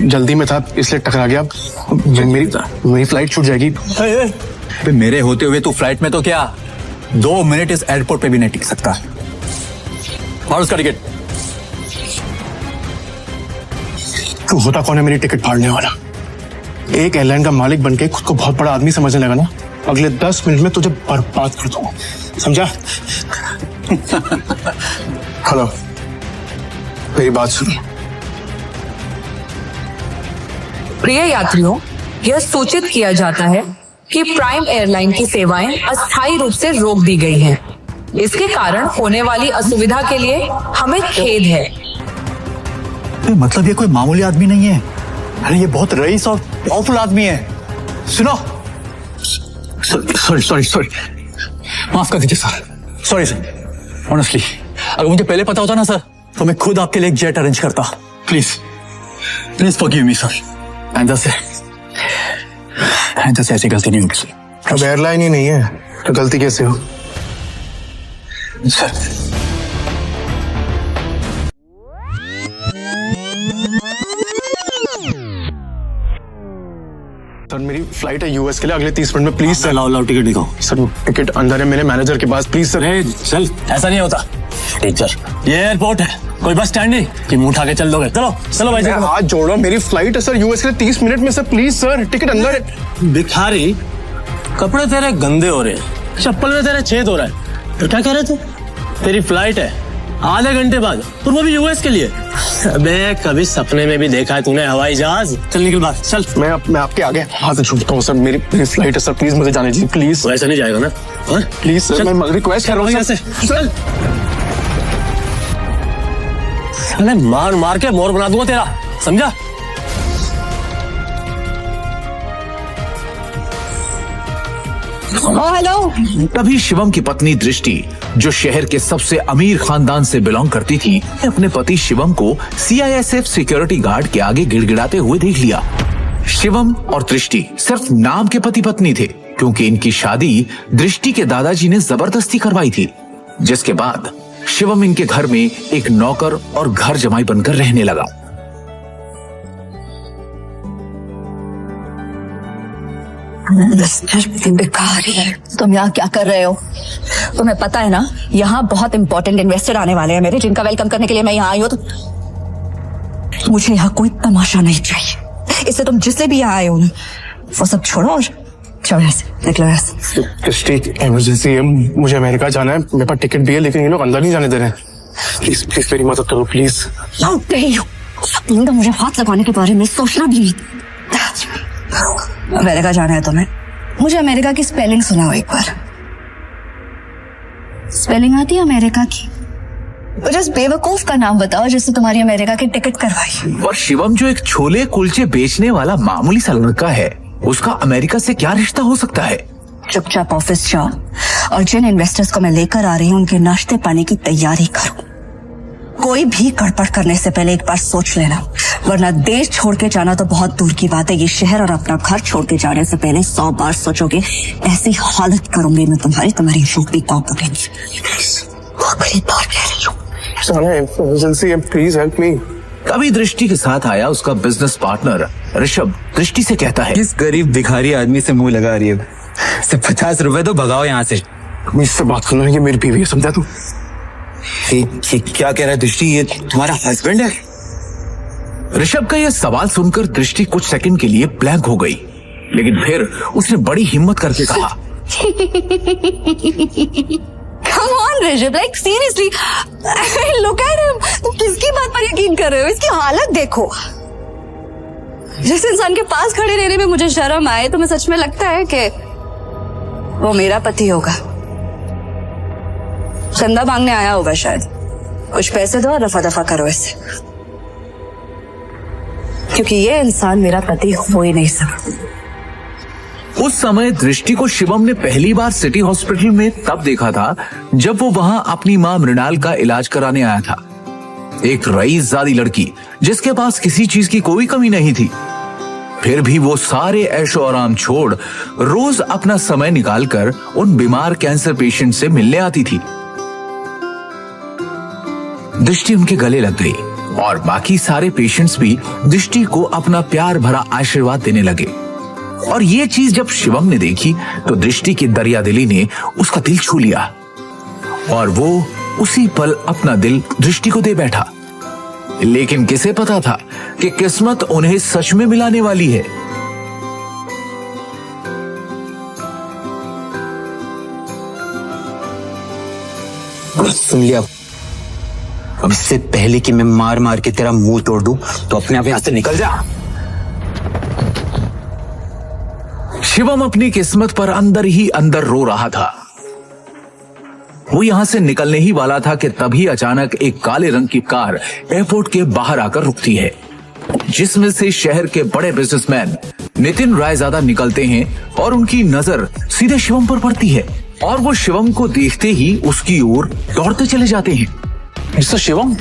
जल्दी में था इसलिए टकरा गया। मेरी फ्लाइट छूट जाएगी। मेरे होते हुए तू फ्लाइट में तो क्या 2 मिनट इस एयरपोर्ट पे भी नहीं टिक सकता। और उसका टिकट तू होता कौन है मेरी टिकट फाड़ने वाला? एक एयरलाइन का मालिक बनके खुद को बहुत बड़ा आदमी समझने लगा ना, अगले 10 मिनट में तुझे बर्बाद कर दूंगा, समझा? हेलो, मेरी बात सुनो। प्रिय यात्रियों, यह सूचित किया जाता है कि प्राइम एयरलाइन की सेवाएं अस्थायी रूप से रोक दी गई हैं। इसके कारण होने वाली असुविधा के लिए हमें खेद है। मतलब ये कोई मामूली आदमी नहीं है, अरे ये बहुत रईस और पावरफुल आदमी है। सुनो, सॉरी, माफ कर दीजिए सर, सॉरी सर। ऑनेस्टली अगर मुझे पहले पता होता ना सर, तो मैं खुद आपके लिए एक जेट अरेंज करता। Please forgive me sir. आइंदा से ऐसी गलती नहीं होगी सर। अब एयरलाइन ही नहीं है तो गलती कैसे हो सर? सर मेरी फ्लाइट है यूएस के लिए अगले 30 मिनट में, प्लीज सर। लाओ टिकट दिखाओ सर। टिकट अंदर है मेरे मैनेजर के पास, प्लीज सर। चल, ऐसा नहीं होता टीचर, ये एयरपोर्ट है, कोई बस स्टैंड नहीं कि मुंह उठा के चल दोगे। चलो भाई साहब, हाथ जोड़ो, मेरी फ्लाइट है सर यूएस के लिए 30 मिनट में सर, प्लीज सर। टिकट अंदर है। भिखारी, कपड़े तेरे गंदे हो रहे हैं, चप्पल में तेरे छेद हो रहा है, तो क्या कह रहे थे? तेरी फ्लाइट है आधे घंटे बाद, और वो भी यूएस के लिए। अबे कभी सपने में भी देखा है तूने हवाई जहाज? चल निकल बाहर, चल। मैं आपके आगे हाथ जोड़ता हूँ सर, मेरी फ्लाइट है सर, प्लीज मुझे जाने दीजिए प्लीज। तो ऐसा नहीं जाएगा ना? प्लीज सर, मैं रिक्वेस्ट कर रहा हूँ यहाँ से चल। अरे मार के मोर बना दूंगा तेरा, समझा? हेलो। तभी शिवम की पत्नी दृष्टि, जो शहर के सबसे अमीर खानदान से बिलोंग करती थी, अपने पति शिवम को सीआईएसएफ सिक्योरिटी गार्ड के आगे गिड़गिड़ाते हुए देख लिया। शिवम और दृष्टि सिर्फ नाम के पति पत्नी थे, क्योंकि इनकी शादी दृष्टि के दादाजी ने जबरदस्ती करवाई थी, जिसके बाद शिवम इनके घर में एक नौकर और घर जमाई बनकर रहने लगा। तुम यहाँ क्या कर रहे हो? तुम्हें पता है ना, यहाँ बहुत इंपॉर्टेंट इन्वेस्टर आने वाले हैं मेरे, जिनका वेलकम करने के लिए मैं यहाँ आई हूँ। तो मुझे यहाँ कोई तमाशा नहीं चाहिए। इससे तुम जिससे भी यहाँ आए हो वो सब छोड़ो और चलो ऐसे निकलो ऐसे। इमरजेंसी है, मुझे अमेरिका जाना है, मेरे पास टिकट भी है, लेकिन ये लोग अंदर नहीं जाने दे रहे हैं। प्लीज मेरी मदद करो प्लीज। मुझे हाथ लगाने के बारे में सोचना भी नहीं। अमेरिका जाना है तुम्हें? मुझे अमेरिका की स्पेलिंग सुनाओ एक बार। स्पेलिंग आती है अमेरिका की? मुझे उस बेवकूफ का नाम बताओ जिससे तुम्हारी अमेरिका की टिकट करवाई। और शिवम जो एक छोले कुलचे बेचने वाला मामूली सा लड़का है, उसका अमेरिका से क्या रिश्ता हो सकता है? चुपचाप ऑफिस जाओ और जिन इन्वेस्टर्स को मैं लेकर आ रही हूँ उनके नाश्ते पानी की तैयारी करो। कोई भी गड़बड़ करने से पहले एक बार सोच लेना, वरना देश छोड़ के जाना तो बहुत दूर की बात है, ये शहर और अपना घर छोड़ के जाने से पहले 100 बार सोचोगे। ऐसी हालत करूंगी मैं तुम्हारी नौकरी पाँव पकड़ेगी। इमरजेंसी है, प्लीज हेल्प मी। तभी दृष्टि के साथ आया उसका बिजनेस पार्टनर ऋषभ। दृष्टि से कहता है, किस गरीब भिखारी आदमी से मुंह लगा रही है? सिर्फ 50 रुपए तो भगाओ यहाँ से। इससे बात करना है, ये मेरी बीवी है, समझा तू? ये क्या कह रहा है दृष्टि, ये तुम्हारा हस्बैंड है? ऋषभ का यह सवाल सुनकर दृष्टि कुछ सेकंड के लिए ब्लैंक हो गई, लेकिन फिर उसने बड़ी हिम्मत करके कहा, Come on, Rishabh, like seriously, look at him. तुम किसकी बात पर यकीन कर रहे हो? इसकी हालत देखो। जिस इंसान के पास खड़े रहने में मुझे शर्म आए, तुम्हें सच में लगता है कि वो मेरा पति होगा? चंदा मांगने आया होगा शायद। कुछ पैसे दो और रफा दफा करो इससे, क्योंकि ये इंसान मेरा पति हो ही नहीं सकता। उस समय दृष्टि को शिवम ने पहली बार सिटी हॉस्पिटल में तब देखा था जब वो वहां अपनी मां मृणाल का इलाज कराने आया था। एक रईसजादी लड़की जिसके पास किसी चीज की कोई कमी नहीं थी, फिर भी वो सारे ऐशो आराम छोड़ रोज अपना समय निकालकर उन बीमार कैंसर पेशेंट से मिलने आती थी। दृष्टि उनके गले लग गई और बाकी सारे पेशेंट्स भी दृष्टि को अपना प्यार भरा आशीर्वाद देने लगे। और ये चीज जब शिवम ने देखी तो दृष्टि की दरियादिली ने उसका दिल छू लिया और वो उसी पल अपना दिल दृष्टि को दे बैठा। लेकिन किसे पता था कि किस्मत उन्हें सच में मिलाने वाली है। सुन लिया, अब इससे पहले कि मैं मार मार के तेरा मुंह तोड़ दूं तो अपने आप यहां से निकल जा। शिवम अपनी किस्मत पर अंदर ही अंदर रो रहा था। वो यहां से निकलने ही वाला था कि तभी अचानक एक काले रंग की कार एयरपोर्ट के बाहर आकर रुकती है, जिसमें से शहर के बड़े बिजनेसमैन नितिन रायजादा निकलते हैं और उनकी नजर सीधे शिवम पर पड़ती है और वो शिवम को देखते ही उसकी ओर दौड़ते चले जाते हैं। मिस्टर शिवम,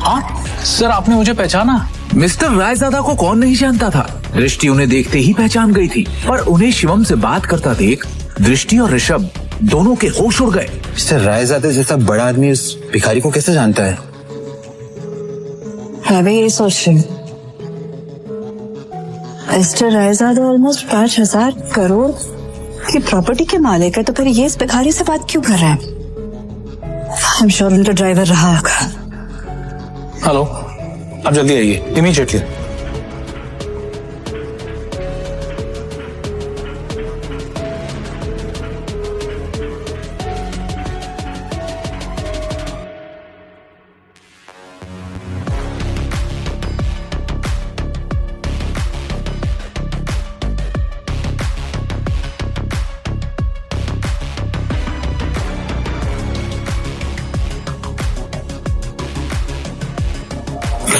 हाँ सर, आपने मुझे पहचाना? मिस्टर रायजादा को कौन नहीं जानता था। दृष्टि उन्हें देखते ही पहचान गई थी, पर उन्हें शिवम से बात करता देख दृष्टि और ऋषभ दोनों के होश उड़ गए। मिस्टर रायजादे जैसा बड़ा आदमी उस भिखारी को कैसे जानता है? मैं भी यही सोच रही हूँ। मिस्टर रायजादा ऑलमोस्ट 5,000 करोड़ की प्रॉपर्टी के मालिक है, तो फिर ये इस भिखारी से बात क्यों कर रहे हैं? आई एम श्योर उनका ड्राइवर रहा होगा। हेलो, आप जल्दी आइए, इमीडिएटली।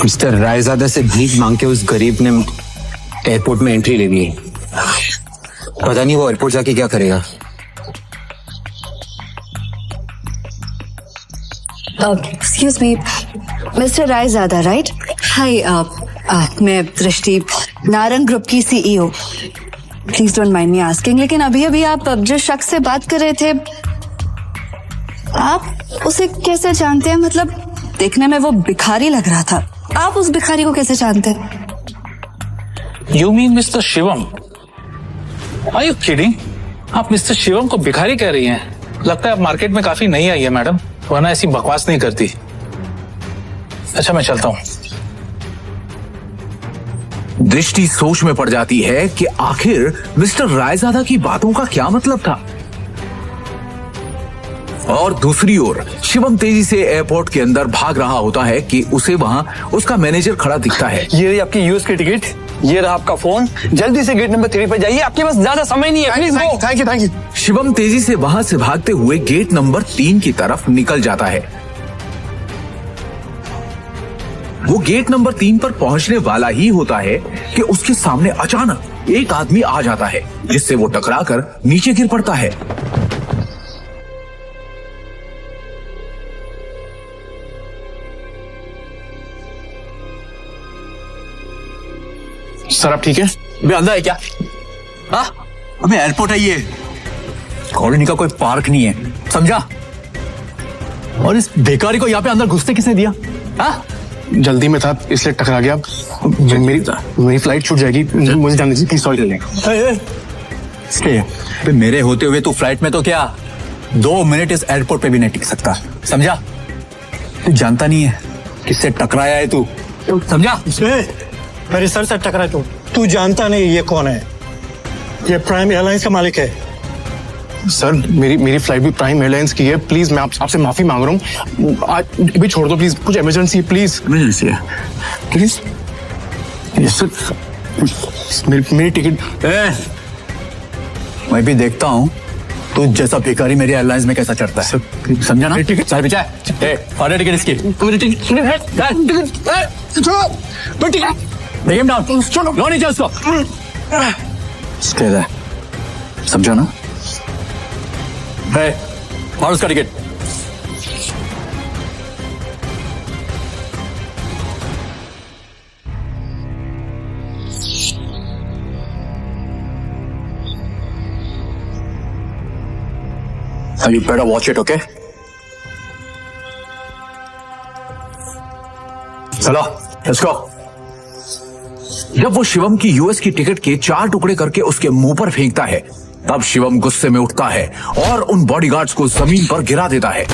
मिस्टर रायजादा से भीख मांग के उस गरीब ने एयरपोर्ट में एंट्री ले ली है। पता नहीं वो एयरपोर्ट जाके क्या करेगा। Excuse me, mister Raizada, right? Hi, मैं दृष्टि, नारंग ग्रुप की CEO. Please don't mind me asking, लेकिन अभी अभी आप जिस शख्स से बात कर रहे थे, आप उसे कैसे जानते हैं? मतलब देखने में वो भिखारी लग रहा था, आप उस भिखारी को कैसे जानते हैं? You mean mister Shivam? Are you kidding? आप मिस्टर शिवम को भिखारी कह रही हैं? लगता है आप मार्केट में काफी नई आई है मैडम, वरना ऐसी बकवास नहीं करती। अच्छा, मैं चलता हूँ। दृष्टि सोच में पड़ जाती है कि आखिर मिस्टर रायजादा की बातों का क्या मतलब था। और दूसरी ओर शिवम तेजी से एयरपोर्ट के अंदर भाग रहा होता है कि उसे वहां उसका मैनेजर खड़ा दिखता है। ये रही आपकी यूएस की टिकट, ये रहा आपका फोन, जल्दी से गेट नंबर 3 पर जाइए, आपके पास ज्यादा समय नहीं है, please go. Thank you. Shivam तेजी से वहां से भागते हुए गेट नंबर 3 की तरफ निकल जाता है। वो गेट नंबर 3 पर पहुंचने वाला ही होता है कि उसके सामने अचानक एक आदमी आ जाता है, जिससे वो टकराकर नीचे गिर पड़ता है। सर आप ठीक है? अबे अंधा है क्या? हाँ, अबे एयरपोर्ट है ये, कॉलोनी का कोई पार्क नहीं है, समझा? और इस बेकारी को यहाँ पे अंदर घुसने किसने दिया? हाँ, जल्दी में था इसलिए टकरा गया। मेरी फ्लाइट छूट जाएगी, मुझे जाने दीजिए प्लीज। सॉरी। मेरे होते हुए तू फ्लाइट में तो क्या 2 मिनट इस एयरपोर्ट पे भी नहीं टिक सकता, समझा? तू जानता नहीं है किससे टकराया है तू, समझा? मेरे सर से टकरा तू जानता नहीं ये कौन है? ये प्राइम एयरलाइंस का मालिक है। सर मेरी फ्लाइट भी प्राइम एयरलाइंस की है, प्लीज मैं आपसे माफी मांग रहा हूँ, आज भी छोड़ दो प्लीज, कुछ इमरजेंसी है प्लीज। इमरजेंसी है प्लीज? सर मेरी टिकट। मैं भी देखता हूँ तू जैसा भिखारी मेरी एयरलाइंस में कैसा चढ़ता है, समझा ना? टिकट सारे बिछा है, टिकट इसकी। Take him down. लो नीचे उसको। समझा ना? और उसका ticket. You better watch it, okay? चलो लेट्स गो। जब वो शिवम की यूएस की टिकट के 4 टुकड़े करके उसके मुंह पर फेंकता है, तब शिवम गुस्से में उठता है और उन बॉडीगार्ड्स को जमीन पर गिरा देता है।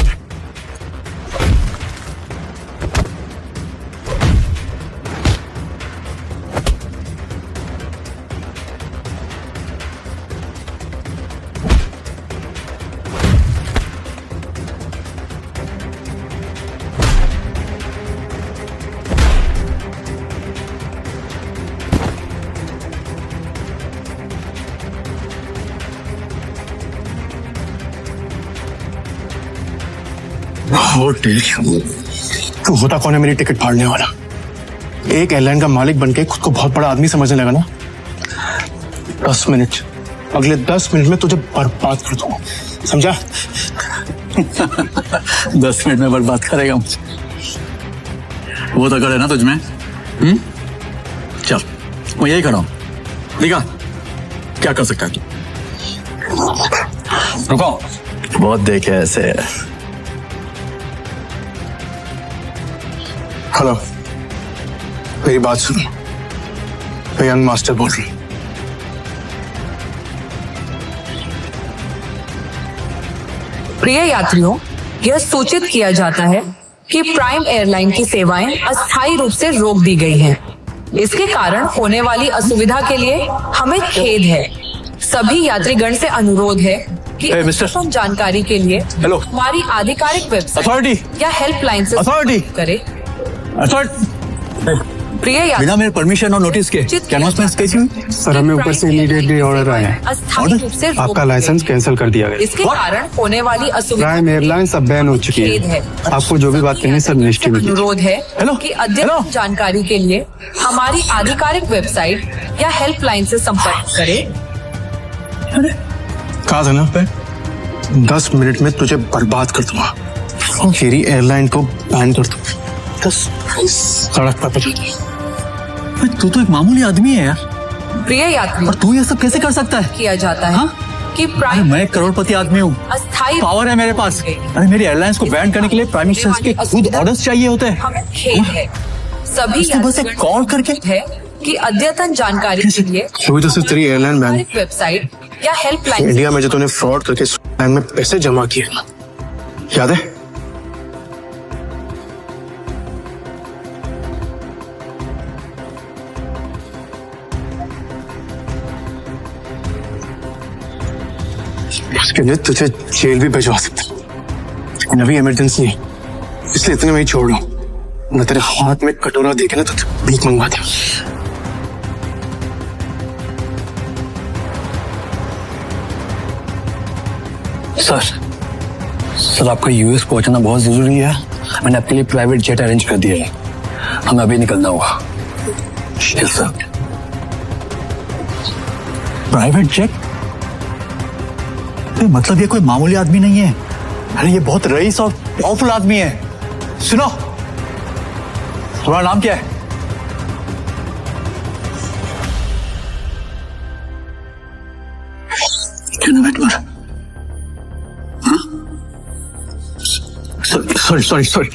तू होता कौन है मेरी टिकट फाड़ने वाला? एक एयरलाइन का मालिक बनके खुद को बहुत बड़ा आदमी समझने लगा ना। 10 मिनट, अगले 10 मिनट में तुझे बर्बाद कर दूंगा, समझा? 10 मिनट में बर्बाद करेगा मुझे, वो तो करे ना तुझ में। चल मैं यही खड़ा हूं, दिखा क्या कर सकता है तू। रुको, बहुत देखे ऐसे। हेलो, मेरी बात सुनो, मैं यंग मास्टर बोल रही हूँ। प्रिय यात्रियों, यह सूचित किया जाता है कि प्राइम एयरलाइन की सेवाएं अस्थायी रूप से रोक दी गई हैं। इसके कारण होने वाली असुविधा के लिए हमें खेद है। सभी यात्रीगण से अनुरोध है कि मिस्टर। अद्यतन जानकारी के लिए हेलो। हमारी आधिकारिक वेबसाइट अथॉरिटी या हेल्पलाइन से अथॉरिटी करें। प्रिय बिना यात्रियों, मेरे परमिशन और नोटिस के क्या अनाउंसमेंट कैसी हुई? सर, हमें ऊपर से इमीडिएटली ऑर्डर आया है। अस्थायी रूप से रोक आपका दी लाइसेंस गई। कैंसिल कर दिया गया। इसके कारण होने वाली असुविधा प्राइम एयरलाइंस अब बैन हो चुकी खेद है। है। आपको जो भी बात करनी है सर मिनिस्ट्री में कीजिए। अनुरोध है हेलो। कि अद्यतन हेलो। जानकारी के लिए हमारी आधिकारिक वेबसाइट या हेल्पलाइन से संपर्क करें। कहा था ना, 10 मिनट में तुझे बर्बाद कर दूंगा, तेरी एयरलाइन को बैन कर दूंगा। सड़क पर पहुंचा। तू तो एक मामूली आदमी है यार, प्रिय यात्रियों, और तू ये सब कैसे कर सकता है? किया जाता है कि अरे प्राइम मैं एक करोड़पति आदमी हूँ, अस्थायी पावर है मेरे पास। अरे मेरी एयरलाइंस को बैन करने के लिए प्राइम मिनिस्टर के खुद ऑर्डर्स चाहिए होते हैं। हमें खेद है। सभी इसने बस एक यात्रीगण कॉल करके है कि अद्यतन जानकारी के लिए अभी तो सिर्फ तेरी एयरलाइन बैन। आधिकारिक वेबसाइट या हेल्पलाइन इंडिया में जो तूने फ्रॉड करके एयरलाइन में पैसे जमा किए ना, याद है? उसके लिए तुझे जेल भी भिजवा सकता, लेकिन अभी इमरजेंसी है, इसलिए इतने में ही छोड़ रहा हूं। न तेरे हाथ में कटोरा देखे ना तो भीख मंगवा दे। सर आपका यूएस पहुंचना बहुत जरूरी है। मैंने आपके लिए प्राइवेट जेट अरेंज कर दिया है, हमें अभी निकलना होगा। Yes sir. Private jet? मतलब ये कोई मामूली आदमी नहीं है, अरे ये बहुत रईस और पावरफुल आदमी है। सुनो, तुम्हारा नाम क्या है? सॉरी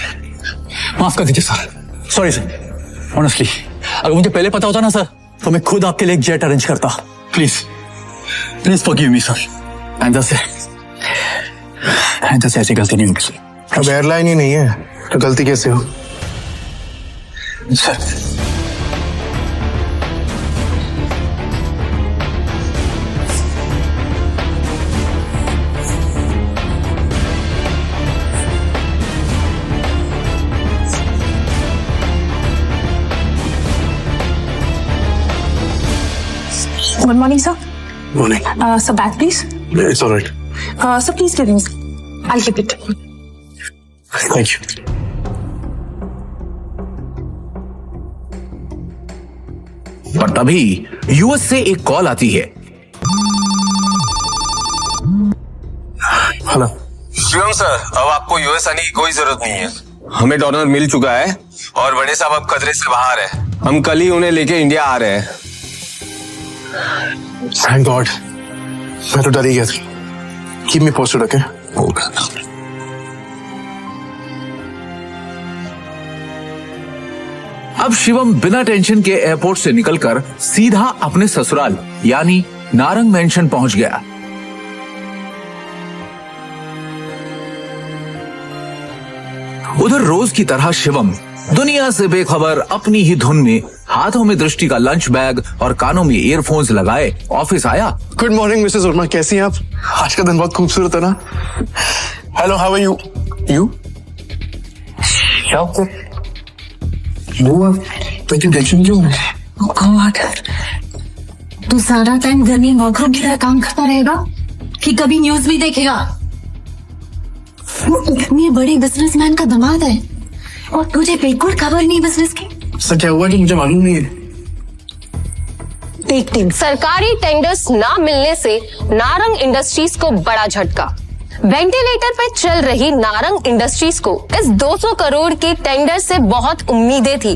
माफ कर दीजिए सर, सॉरी सर। ऑनेस्टली अगर मुझे पहले पता होता ना सर, तो मैं खुद आपके लिए एक जेट अरेंज करता। Please forgive me sir. आइंदा से ऐसी गलती नहीं होगी सर। अब एयरलाइन ही नहीं है तो गलती कैसे हो? Sir Good morning, sir. Morning. Sir, bag, please. It's all right. Sir, please give me. I'll keep it. Thank you. पर तभी यूएस से एक कॉल आती है। हेलो। शिवम सर, अब आपको यूएस आने की कोई जरूरत नहीं है। हमें डोनर मिल चुका है और बड़े साहब अब खतरे से बाहर है। हम कल ही उन्हें लेके इंडिया आ रहे हैं। Thank God. मैं तो डर ही गया था। Keep me posted, okay? अब शिवम बिना टेंशन के एयरपोर्ट से निकलकर सीधा अपने ससुराल यानी नारंग मेंशन पहुंच गया। उधर रोज की तरह शिवम दुनिया से बेखबर अपनी ही धुन में हाथों में दृष्टि का लंच बैग और कानों में ईयरफोन्स लगाए ऑफिस आया। गुड मॉर्निंग मिसेस वर्मा, कैसी हैं आप? आज का दिन बहुत खूबसूरत है ना? Hello, how are you? यू तो टेंशन क्यों? तू सारा टाइम घर में वर्करों की तरह काम करता रहेगा कि कभी न्यूज भी देखेगा? इतने बड़े बिजनेसमैन का दामाद है और तुझे बिल्कुल खबर नहीं बिजनेस की। सर क्या हुआ कि मुझे मालूम नहीं है। देखते सरकारी टेंडर्स ना मिलने से नारंग इंडस्ट्रीज को बड़ा झटका। वेंटिलेटर पे चल रही नारंग इंडस्ट्रीज को इस 200 करोड़ के टेंडर से बहुत उम्मीदें थी,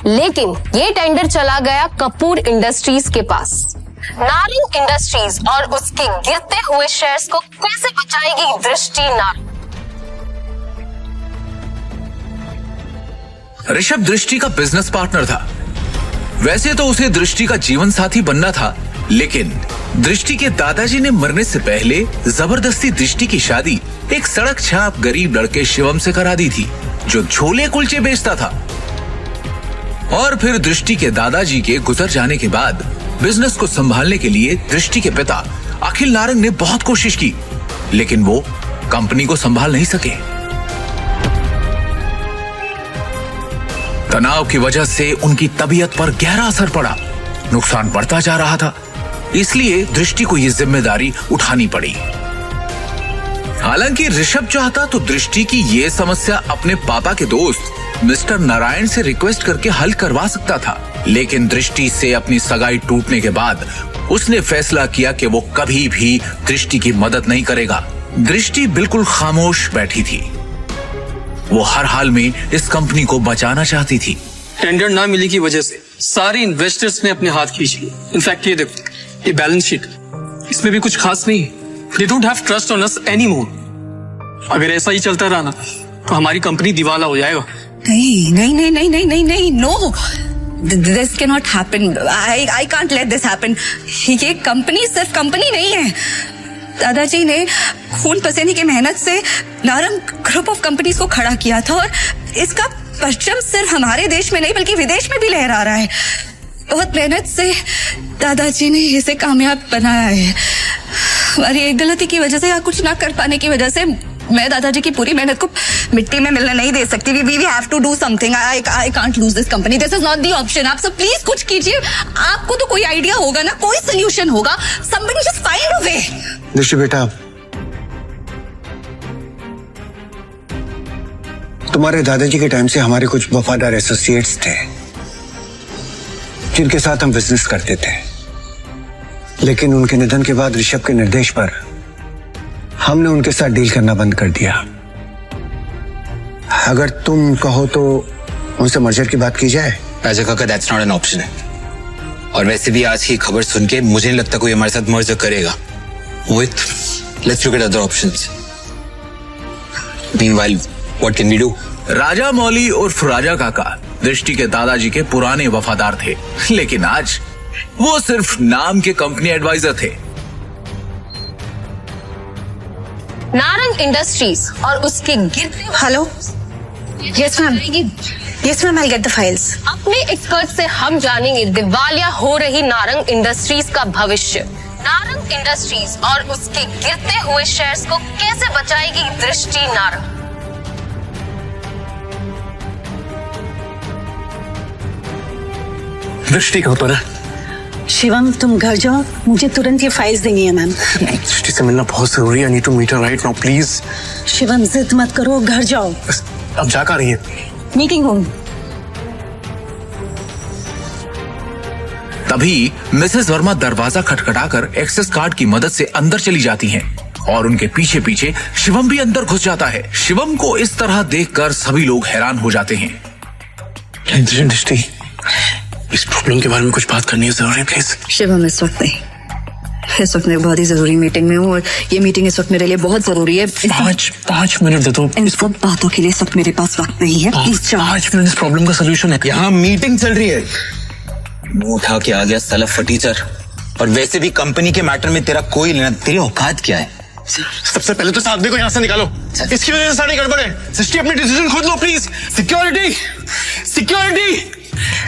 लेकिन ये टेंडर चला गया कपूर इंडस्ट्रीज के पास। नारंग इंडस्ट्रीज और उसके गिरते हुए शेयर्स को कैसे बचाएगी दृष्टि नारंग? ऋषभ दृष्टि का बिजनेस पार्टनर था। वैसे तो उसे दृष्टि का जीवन साथी बनना था, लेकिन दृष्टि के दादाजी ने मरने से पहले जबरदस्ती दृष्टि की शादी एक सड़क छाप गरीब लड़के शिवम से करा दी थी, जो छोले कुलचे बेचता था। और फिर दृष्टि के दादाजी के गुजर जाने के बाद बिजनेस को संभालने के लिए दृष्टि के पिता अखिल नारंग ने बहुत कोशिश की, लेकिन वो कंपनी को संभाल नहीं सके। तनाव की वजह से उनकी तबीयत पर गहरा असर पड़ा, नुकसान बढ़ता जा रहा था, इसलिए दृष्टि को ये जिम्मेदारी उठानी पड़ी। हालांकि ऋषभ चाहता तो दृष्टि की ये समस्या अपने पापा के दोस्त मिस्टर नारायण से रिक्वेस्ट करके हल करवा सकता था, लेकिन दृष्टि से अपनी सगाई टूटने के बाद उसने फैसला किया कि वो कभी भी दृष्टि की मदद नहीं करेगा। दृष्टि बिल्कुल खामोश बैठी थी। वो हर हाल में इस कंपनी को बचाना चाहती थी। टेंडर ना मिलने की वजह से सारे इन्वेस्टर्स ने अपने हाथ खींच लिए। इनफैक्ट ये देखो, ये बैलेंस शीट, इसमें भी कुछ खास नहीं है। They don't have trust on us any more. अगर ऐसा ही चलता रहा ना तो हमारी कंपनी दिवाला हो जाएगा। नहीं नहीं नहीं नहीं नहीं नहीं नहीं, no, this can not happen. I can't let this happen. ये कंपनी सिर्फ कंपनी नहीं है। दादाजी ने खून पसीने की मेहनत से नारंग ग्रुप ऑफ कंपनीज को खड़ा किया था और इसका परचम सिर्फ हमारे देश में नहीं बल्कि विदेश में भी लहरा रहा है। बहुत मेहनत से दादाजी ने इसे कामयाब बनाया है। हमारी एक गलती की वजह से या कुछ ना कर पाने की वजह से मैं दादाजी की पूरी मेहनत को मिट्टी में मिलने नहीं दे सकती। We have to do something. I can't lose this company. This is not the option. आप सब प्लीज कुछ कीजिए। आपको तो कोई आइडिया होगा ना, कोई सोल्यूशन होगा। समबडी जस्ट फाइंड अ वे। दृष्टि बेटा, तुम्हारे दादाजी के टाइम से हमारे कुछ वफादार एसोसिएट्स थे जिनके साथ हम बिजनेस करते थे, लेकिन उनके निधन के बाद ऋषभ के निर्देश पर हमने उनके साथ डील करना बंद कर दिया। अगर तुम कहो तो उनसे मर्जर की बात की जाए। राजा काका, दैट्स नॉट एन ऑप्शन है। और वैसे भी आज की खबर सुन के मुझे नहीं लगता कोई हमारे साथ मर्जर करेगा। Mohit, let's look at other options. Meanwhile, what can we do? Raja Mauli उर्फ राजा काका दृष्टि के दादाजी के पुराने वफादार थे, लेकिन आज वो सिर्फ नाम के कंपनी एडवाइजर थे। नारंग इंडस्ट्रीज और उसके गिरते। Hello, yes ma'am, yes ma'am, I get the files. अपने एक्सपर्ट से हम जानेंगे दिवालिया हो रही नारंग इंडस्ट्रीज का भविष्य। नारंग इंडस्ट्रीज और उसके गिरते हुए शेयर्स को कैसे बचाएगी दृष्टि नारंग? दृष्टि कहाँ पर है? शिवम, तुम घर जाओ, मुझे तुरंत ये फाइल्स देनी है मैम। दृष्टि से मिलना बहुत जरूरी है। I need to meet her right now, please. Shivam, जिद मत करो, घर जाओ। अब जा कर रही है? Meeting room. तभी मिसेस वर्मा दरवाजा खटखटाकर एक्सेस कार्ड की मदद से अंदर चली जाती हैं और उनके पीछे पीछे शिवम भी अंदर घुस जाता है। शिवम को इस तरह देखकर सभी लोग हैरान हो जाते हैं। दृष्टि, इस प्रॉब्लम के बारे में कुछ बात करनी है जरूरी, प्लीज। शिवम, इस वक्त नहीं। इस वक्त मैं बहुत ही जरूरी मीटिंग में हूँ और ये मीटिंग इस वक्त मेरे लिए बहुत जरूरी है। 5 मिनट दे दो। इन सब बातों के लिए इस वक्त मेरे पास वक्त नहीं है। प्लीज 5 मिनट इस प्रॉब्लम का सोल्यूशन है। यहाँ मीटिंग चल रही है। मुंह उठा के आ गया साला फटीचर। और वैसे भी कंपनी के मैटर में तेरा कोई लेना, तेरी औकात क्या है? सबसे पहले तो साधवी को यहाँ से निकालो। इसकी वजह से सारी गड़बड़ है। सृष्टि अपनी डिसीजन खुद लो प्लीज। सिक्योरिटी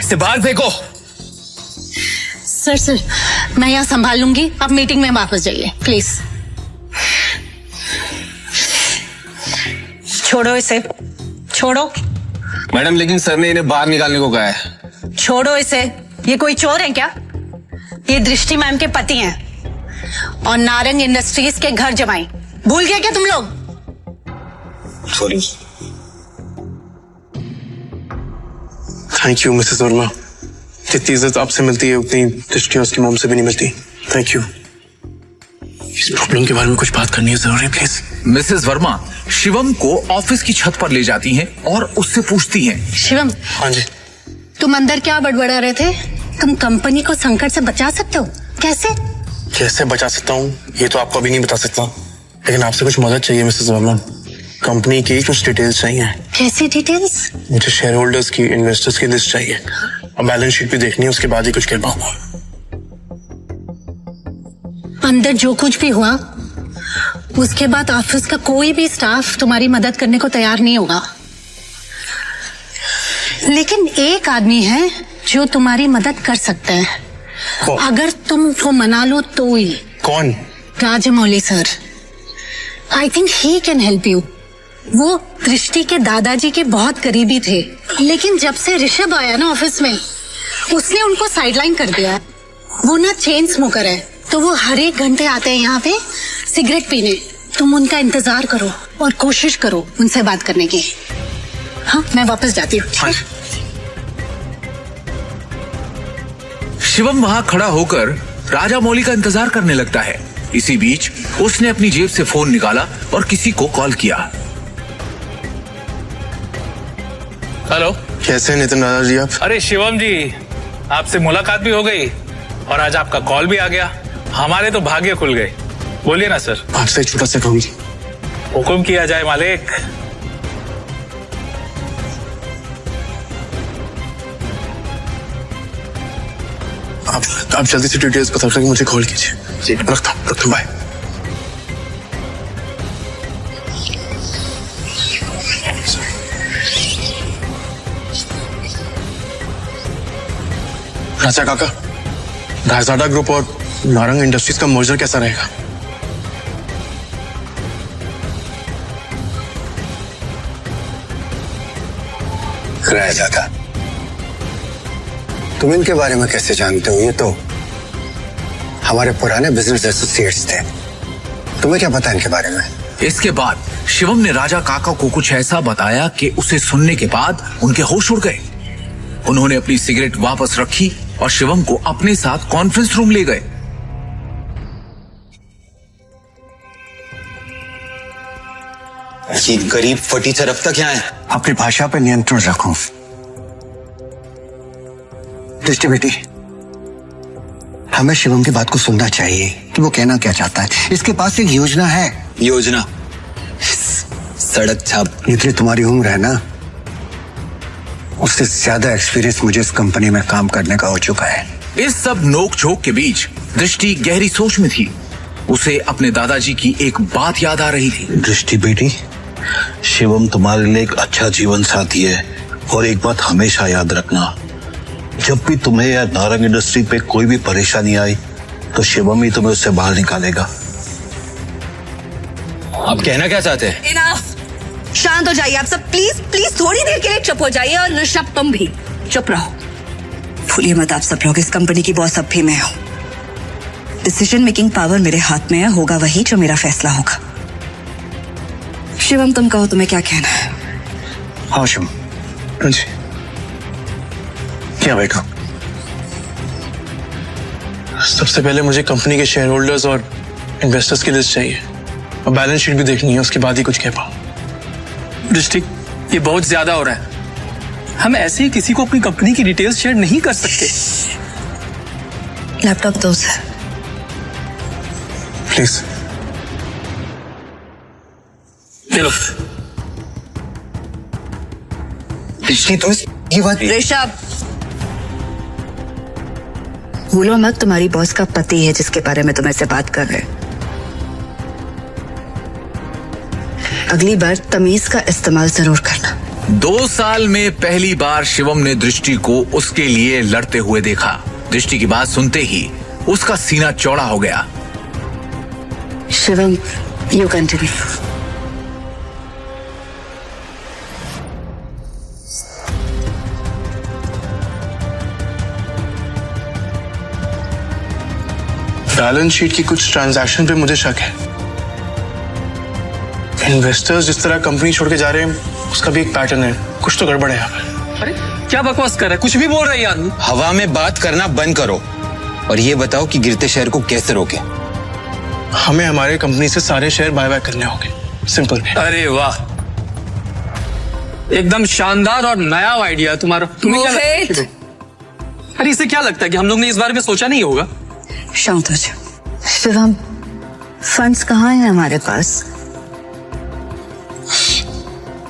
से बाहर फेंको। सर मैं यहाँ संभाल लूंगी, आप मीटिंग में वापस जाइए प्लीज। छोड़ो इसे, छोड़ो। मैडम लेकिन सर ने इन्हें बाहर निकालने को कहा है। छोड़ो इसे, ये कोई चोर है क्या? ये दृष्टि मैम के पति हैं और नारंग इंडस्ट्रीज के घर जमाई। भूल गए क्या तुम लोग? Sorry. Thank you Mrs Verma. जितनी इज्जत आपसे मिलती है उतनी दृष्टि उसकी मॉम से भी नहीं मिलती। Thank you. इस प्रॉब्लम के बारे में कुछ बात करनी है जरूरी, प्लीज। मिसेस वर्मा शिवम को ऑफिस की छत पर ले जाती हैं और उससे पूछती हैं। शिवम। हाँ जी। तुम अंदर क्या बड़बड़ा रहे थे? तुम कंपनी को संकट से बचा सकते हो, कैसे बचा सकता हूँ ये तो आपको अभी नहीं बता सकता, लेकिन आपसे कुछ मदद चाहिए मिसेस वर्मा। कंपनी की कुछ डिटेल्स चाहिए। कैसी डिटेल्स? मुझे शेयर होल्डर्स की, इन्वेस्टर्स की लिस्ट चाहिए और बैलेंस शीट भी देखनी है, उसके बाद ही कुछ कह पाऊंगा। अंदर जो कुछ भी हुआ उसके बाद ऑफिस का कोई भी स्टाफ तुम्हारी मदद करने को तैयार नहीं होगा, लेकिन एक आदमी है जो तुम्हारी मदद कर सकता है अगर तुम उसको मना लो तो ही। कौन? Rajamouli sir. I think he can help you. वो दृष्टि के दादाजी के बहुत करीबी थे, लेकिन जब से ऋषभ आया ना ऑफिस में उसने उनको साइडलाइन कर दिया। वो ना चेन स्मोकर है, तो वो हर एक घंटे आते हैं यहाँ पे सिगरेट पीने। तुम उनका इंतजार करो और कोशिश करो उनसे बात करने की। हाँ मैं वापस जाती हूँ। शिवम वहां खड़ा होकर राजा मौली का इंतजार करने लगता है। इसी बीच उसने अपनी जेब से फोन निकाला और किसी को कॉल किया। हेलो। कैसे हैं नितिन राजा जी आप? अरे शिवम जी, आपसे मुलाकात भी हो गई और आज आपका कॉल भी आ गया। हमारे तो भाग्य खुल गए। बोलिए ना सर। आपसे छोटा सा कहूँ। हुक्म किया जाए मालिक। आप जल्दी से डिटेल्स बता करके मुझे कॉल कीजिए। जी रखता हूँ, बाय। राजा काका, रायजादा ग्रुप और नारंग इंडस्ट्रीज का मर्जर कैसा रहेगा? रायजादा, तुम इनके बारे में कैसे जानते हो? ये तो हमारे पुराने बिजनेस एसोसिएट्स थे। तुम्हें क्या पता इनके बारे में? इसके बाद शिवम ने राजा काका को कुछ ऐसा बताया कि उसे सुनने के बाद उनके होश उड़ गए। उन्होंने अपनी सिगरेट वापस रखी और शिवम को अपने साथ कॉन्फ्रेंस रूम ले गए। ये गरीब फटीचर अब तक यहाँ है। अपनी भाषा पे नियंत्रण रखो। दृष्टि बेटी, हमें शिवम की बात को सुनना चाहिए कि वो कहना क्या चाहता है। इसके पास एक योजना है। योजना? सड़क छाप। जितनी तुम्हारी उम्र है ना, उससे ज्यादा एक्सपीरियंस मुझे इस कंपनी में काम करने का हो चुका है। इस सब नोक झोंक के बीच दृष्टि गहरी सोच में थी। उसे अपने दादाजी की एक बात याद आ रही थी। दृष्टि बेटी, शिवम तुम्हारे लिए एक अच्छा जीवन साथी है और एक बात हमेशा याद रखना, जब भी तुम्हें या नारंग इंडस्ट्री पे कोई भी परेशानी आई तो शिवम ही तुम्हें उससे बाहर निकालेगा। आप कहना क्या चाहते हैं? इनफ। शांत हो जाइए आप सब, प्लीज प्लीज थोड़ी देर के लिए चुप हो जाइए। और ऋषभ तुम भी चुप रहो। भूलिए मत आप सब लोग, इस कंपनी की बॉस अब भी मैं हूं। डिसीजन मेकिंग पावर मेरे हाथ में है, होगा वही जो मेरा फैसला होगा। शिवम तुम कहो तुम्हें क्या कहना है? हाँ शिवम। जी क्या बैठा? सबसे पहले मुझे कंपनी के शेयर होल्डर्स और इन्वेस्टर्स की लिस्ट चाहिए और बैलेंस शीट भी देखनी है, उसके बाद ही कुछ कह पाऊं। दृष्टि, ये बहुत ज्यादा हो रहा है। हम ऐसे ही किसी को अपनी कंपनी की डिटेल्स शेयर नहीं कर सकते। लैपटॉप दो सर। प्लीज। चलो दृष्टि, तुम ये बात ऋषभ, भूलो मत तुम्हारी बॉस का पति है जिसके बारे में तुम ऐसे बात कर रहे। अगली बार तमीज का इस्तेमाल जरूर करना। 2 साल में पहली बार शिवम ने दृष्टि को उसके लिए लड़ते हुए देखा। दृष्टि की बात सुनते ही उसका सीना चौड़ा हो गया। Shivam, you continue. Balance sheet की कुछ ट्रांजैक्शन पे मुझे शक है। इन्वेस्टर्स जिस तरह कंपनी छोड़ के जा रहे हैं उसका भी एक पैटर्न है। कुछ तो गड़बड़ है यहाँ पर। अरे क्या बकवास कर रहा है, कुछ भी बोल रहा है ये आदमी। हवा में बात करना बंद करो और ये बताओ कि गिरते शहर को कैसे रोके। हमें हमारे कंपनी से सारे शेयर बायबैक करने होंगे, सिंपल। अरे वाह, एकदम शानदार और नया आइडिया तुम्हारा। तुम्हें क्या लगता है? अरे इसे क्या लगता है कि हम लोग ने इस बारे में सोचा नहीं होगा? शांत हो जाओ। शिवम, फंड्स कहाँ हैं हमारे पास?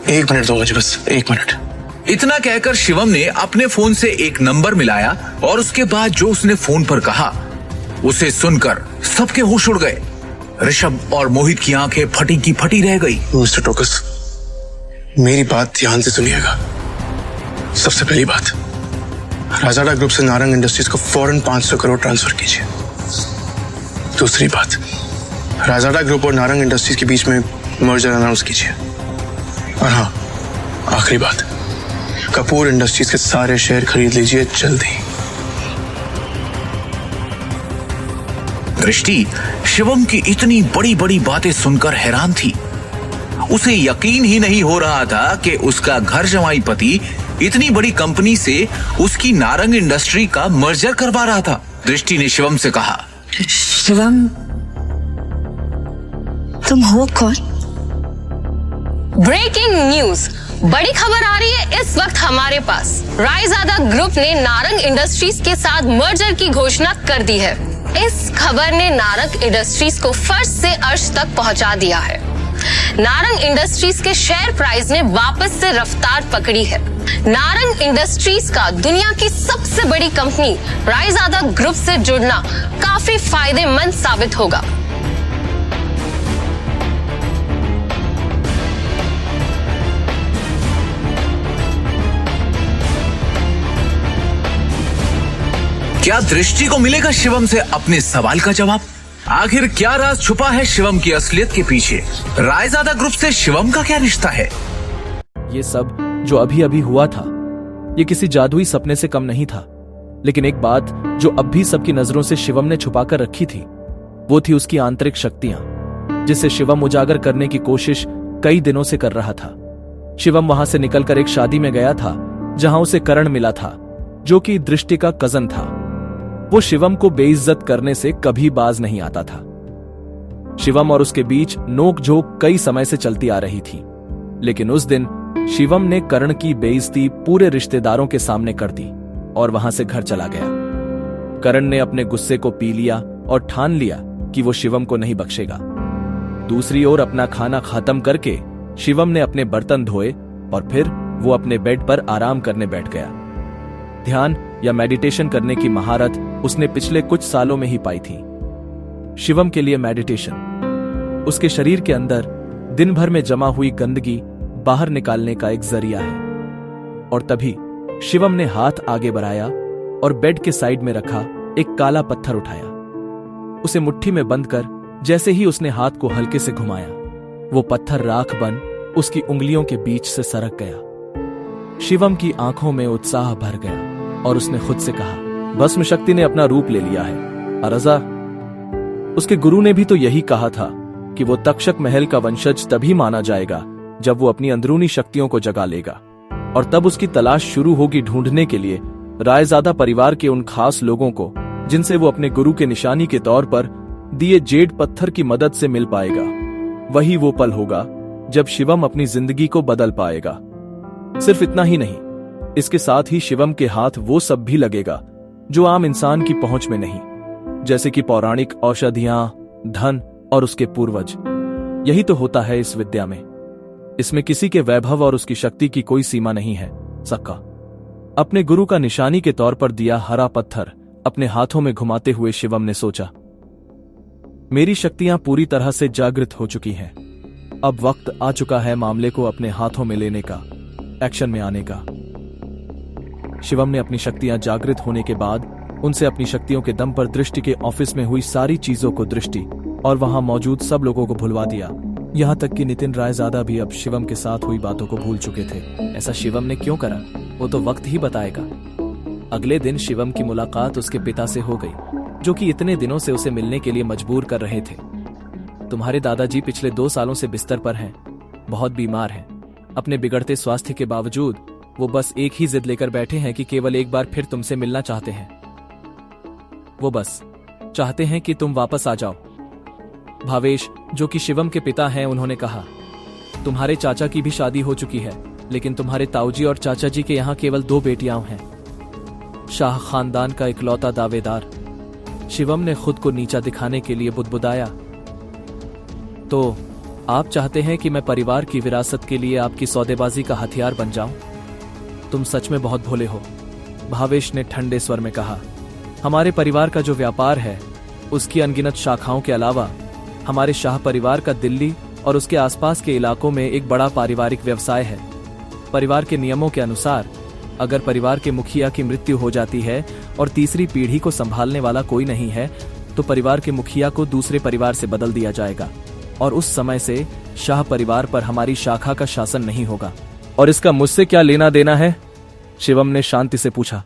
1 मिनट दो मुझे, बस 1 मिनट। इतना कहकर शिवम ने अपने फोन से एक नंबर मिलाया और उसके बाद जो उसने फोन पर कहा उसे सुनकर सबके होश उड़ गए। ऋषभ और मोहित की आंखें फटी की फटी रह गई। मिस्टर टोकस, मेरी बात ध्यान से सुनिएगा। सबसे पहली बात, राजाडा ग्रुप से नारंग इंडस्ट्रीज को फौरन 500 करोड़ ट्रांसफर कीजिए। दूसरी बात, राजाडा ग्रुप और नारंग इंडस्ट्रीज के बीच में मर्जर अनाउंस कीजिए। और हाँ, आखिरी बात, कपूर इंडस्ट्रीज के सारे शेयर खरीद लीजिए जल्दी। दृष्टि शिवम की इतनी बड़ी बड़ी बातें सुनकर हैरान थी। उसे यकीन ही नहीं हो रहा था कि उसका घर जमाई पति इतनी बड़ी कंपनी से उसकी नारंग इंडस्ट्री का मर्जर करवा रहा था। दृष्टि ने शिवम से कहा, शिवम, तुम हो कौन? ब्रेकिंग न्यूज, बड़ी खबर आ रही है इस वक्त हमारे पास। रायजादा ग्रुप ने नारंग इंडस्ट्रीज के साथ मर्जर की घोषणा कर दी है। इस खबर ने नारंग इंडस्ट्रीज को फर्श से अर्श तक पहुंचा दिया है। नारंग इंडस्ट्रीज के शेयर प्राइस ने वापस से रफ्तार पकड़ी है। नारंग इंडस्ट्रीज का दुनिया की सबसे बड़ी कंपनी रायजादा ग्रुप से जुड़ना काफी फायदेमंद साबित होगा। क्या दृष्टि को मिलेगा शिवम से अपने सवाल का जवाब? आखिर क्या राज छुपा है शिवम की असलियत के पीछे? रायजादा ग्रुप से शिवम का क्या रिश्ता है? ये सब जो अभी अभी हुआ था, ये किसी जादुई सपने से कम नहीं था। लेकिन एक बात जो अब भी सबकी नजरों से शिवम ने छुपाकर रखी थी, वो थी उसकी आंतरिक शक्तियां, जिसे शिवम उजागर करने की कोशिश कई दिनों से कर रहा था। शिवम वहां से निकलकर एक शादी में गया था जहां उसे करण मिला था, जो कि दृष्टि का कजन था। वो शिवम को बेइज्जत करने से कभी बाज नहीं आता था। शिवम और उसके बीच नोक-झोंक कई समय से चलती आ रही थी, लेकिन उस दिन शिवम ने करण की बेइज्जती पूरे रिश्तेदारों के सामने कर दी और वहां से घर चला गया। करण ने अपने गुस्से को पी लिया और ठान लिया कि वो शिवम को नहीं बख्शेगा। दूसरी ओर अपना खाना खत्म करके शिवम ने अपने बर्तन धोए और फिर वो अपने बेड पर आराम करने बैठ गया। ध्यान या मेडिटेशन करने की महारत उसने पिछले कुछ सालों में ही पाई थी। शिवम के लिए मेडिटेशन उसके शरीर के अंदर दिन भर में जमा हुई गंदगी बाहर निकालने का एक जरिया है। और तभी शिवम ने हाथ आगे बढ़ाया और बेड के साइड में रखा एक काला पत्थर उठाया। उसे मुट्ठी में बंद कर जैसे ही उसने हाथ को हल्के से घुमाया, वो पत्थर राख बन उसकी उंगलियों के बीच से सरक गया। शिवम की आंखों में उत्साह भर गया और उसने खुद से कहा, भस्म शक्ति ने अपना रूप ले लिया है। अरजा, उसके गुरु ने भी तो यही कहा था कि वो तक्षक महल का वंशज तभी माना जाएगा जब वो अपनी अंदरूनी शक्तियों को जगा लेगा, और तब उसकी तलाश शुरू होगी ढूंढने के लिए रायजादा परिवार के उन खास लोगों को जिनसे वो अपने गुरु के निशानी के तौर पर दिए जेड पत्थर की मदद से मिल पाएगा। वही वो पल होगा जब शिवम अपनी जिंदगी को बदल पाएगा। सिर्फ इतना ही नहीं, इसके साथ ही शिवम के हाथ वो सब भी लगेगा जो आम इंसान की पहुंच में नहीं, जैसे कि पौराणिक औषधियां, धन और उसके पूर्वज। यही तो होता है इस विद्या में। इसमें किसी के वैभव और उसकी शक्ति की कोई सीमा नहीं है। सक्का अपने गुरु का निशानी के तौर पर दिया हरा पत्थर अपने हाथों में घुमाते हुए शिवम ने सोचा, मेरी शक्तियां पूरी तरह से जागृत हो चुकी हैं। अब वक्त आ चुका है मामले को अपने हाथों में लेने का, एक्शन में आने का। शिवम ने अपनी शक्तियां जागृत होने के बाद उनसे अपनी शक्तियों के दम पर दृष्टि के ऑफिस में हुई सारी चीजों को दृष्टि और वहां मौजूद सब लोगों को भुलवा दिया। यहां तक कि नितिन रायजादा भी अब शिवम के साथ हुई बातों को भूल चुके थे। ऐसा शिवम ने क्यों करा, वो तो वक्त ही बताएगा। अगले दिन शिवम की मुलाकात उसके पिता से हो गई, जो कि इतने दिनों से उसे मिलने के लिए मजबूर कर रहे थे। तुम्हारे दादाजी पिछले 2 सालों से बिस्तर पर हैं, बहुत बीमार हैं। अपने बिगड़ते स्वास्थ्य के बावजूद वो बस एक ही जिद लेकर बैठे हैं कि केवल एक बार फिर तुमसे मिलना चाहते हैं। वो बस चाहते हैं कि तुम वापस आ जाओ। भावेश, जो कि शिवम के पिता हैं, उन्होंने कहा, तुम्हारे चाचा की भी शादी हो चुकी है, लेकिन तुम्हारे ताऊजी और चाचा जी के यहाँ केवल 2 बेटियां हैं। शाह खानदान का इकलौता दावेदार। शिवम ने खुद को नीचा दिखाने के लिए बुदबुदाया। तो आप चाहते हैं कि मैं परिवार की विरासत के लिए आपकी सौदेबाजी का हथियार बन जाऊं? तुम सच में बहुत भोले हो, भावेश ने ठंडे स्वर में कहा। हमारे परिवार का जो व्यापार है, उसकी अनगिनत शाखाओं के अलावा हमारे शाह परिवार का दिल्ली और उसके आसपास के इलाकों में एक बड़ा पारिवारिक व्यवसाय है। परिवार के नियमों के अनुसार अगर परिवार के मुखिया की मृत्यु हो जाती है और तीसरी पीढ़ी को संभालने वाला कोई नहीं है, तो परिवार के मुखिया को दूसरे परिवार से बदल दिया जाएगा और उस समय से शाह परिवार पर हमारी शाखा का शासन नहीं होगा। और इसका मुझसे क्या लेना देना है? शिवम ने शांति से पूछा।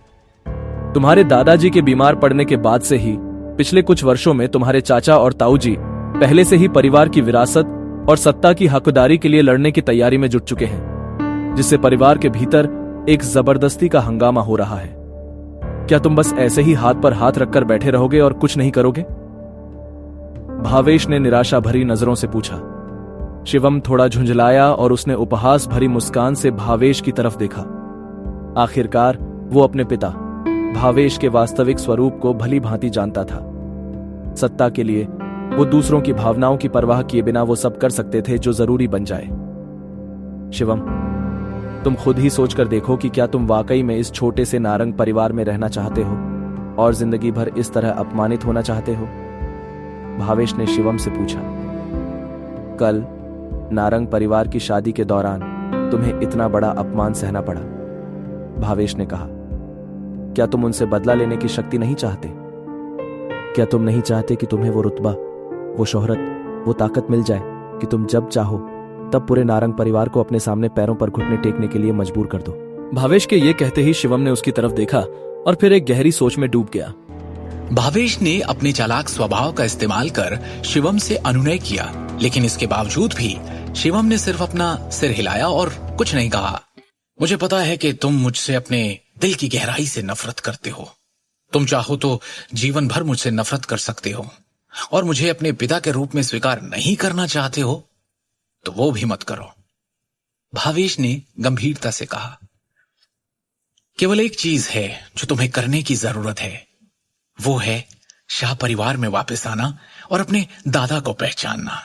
तुम्हारे दादाजी के बीमार पड़ने के बाद से ही पिछले कुछ वर्षों में तुम्हारे चाचा और ताऊजी पहले से ही परिवार की विरासत और सत्ता की हकदारी के लिए लड़ने की तैयारी में जुट चुके हैं, जिससे परिवार के भीतर एक जबरदस्ती का हंगामा हो रहा है। क्या तुम बस ऐसे ही हाथ पर हाथ रखकर बैठे रहोगे और कुछ नहीं करोगे? भावेश ने निराशा भरी नजरों से पूछा। शिवम थोड़ा झुंझलाया और उसने उपहास भरी मुस्कान से भावेश की तरफ देखा। आखिरकार वो अपने पिता भावेश के वास्तविक स्वरूप को भली भांति जानता था। सत्ता के लिए वो दूसरों की भावनाओं की परवाह किए बिना वो सब कर सकते थे जो जरूरी बन जाए। शिवम, तुम खुद ही सोच कर देखो कि क्या तुम वाकई में इस छोटे से नारंग परिवार में रहना चाहते हो और जिंदगी भर इस तरह अपमानित होना चाहते हो? भावेश ने शिवम से पूछा। कल नारंग परिवार की शादी के दौरान तुम्हें इतना बड़ा अपमान सहना पड़ा। भावेश ने कहा, क्या तुम उनसे बदला लेने की शक्ति नहीं चाहते? क्या तुम नहीं चाहते कि तुम्हें वो रुतबा, वो शोहरत, वो ताकत मिल जाए कि तुम जब चाहो तब पूरे नारंग परिवार को अपने सामने पैरों पर घुटने टेकने के लिए मजबूर कर दो? भावेश के ये कहते ही शिवम ने उसकी तरफ देखा और फिर एक गहरी सोच में डूब गया। भावेश ने अपने चालाक स्वभाव का इस्तेमाल कर शिवम से अनुनय किया, लेकिन इसके बावजूद भी शिवम ने सिर्फ अपना सिर हिलाया और कुछ नहीं कहा। मुझे पता है कि तुम मुझसे अपने दिल की गहराई से नफरत करते हो। तुम चाहो तो जीवन भर मुझसे नफरत कर सकते हो और मुझे अपने पिता के रूप में स्वीकार नहीं करना चाहते हो तो वो भी मत करो। भावेश ने गंभीरता से कहा, केवल एक चीज है जो तुम्हें करने की जरूरत है, वो है शाह परिवार में वापस आना और अपने दादा को पहचानना।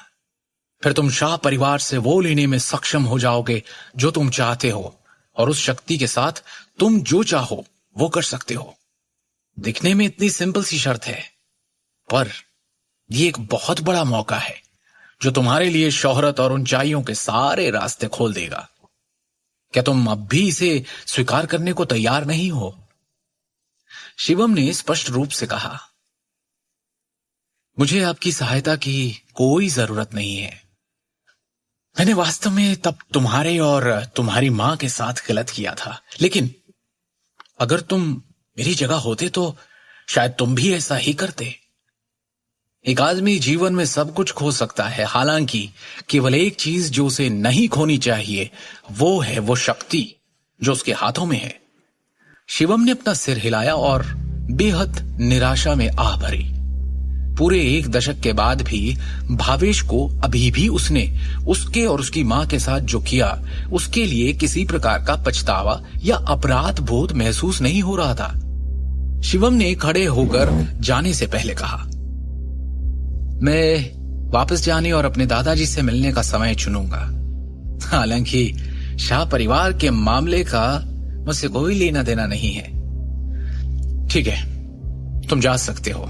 फिर तुम शाह परिवार से वो लेने में सक्षम हो जाओगे जो तुम चाहते हो और उस शक्ति के साथ तुम जो चाहो वो कर सकते हो। दिखने में इतनी सिंपल सी शर्त है, पर ये एक बहुत बड़ा मौका है जो तुम्हारे लिए शोहरत और ऊंचाइयों के सारे रास्ते खोल देगा। क्या तुम अब भी इसे स्वीकार करने को तैयार नहीं हो? शिवम ने स्पष्ट रूप से कहा, मुझे आपकी सहायता की कोई जरूरत नहीं है। मैंने वास्तव में तब तुम्हारे और तुम्हारी मां के साथ गलत किया था, लेकिन अगर तुम मेरी जगह होते तो शायद तुम भी ऐसा ही करते। एक आदमी जीवन में सब कुछ खो सकता है, हालांकि केवल एक चीज जो उसे नहीं खोनी चाहिए वो है वो शक्ति जो उसके हाथों में है। शिवम ने अपना सिर हिलाया और बेहद निराशा में आह भरी। पूरे 1 दशक के बाद भी भावेश को अभी भी उसने उसके और उसकी मां के साथ जो किया उसके लिए किसी प्रकार का पछतावा या अपराध बोध महसूस नहीं हो रहा था। शिवम ने खड़े होकर जाने से पहले कहा, मैं वापस जाने और अपने दादाजी से मिलने का समय चुनूंगा। हालांकि शाह परिवार के मामले का मुझसे कोई लेना देना नहीं है। ठीक है, तुम जा सकते हो।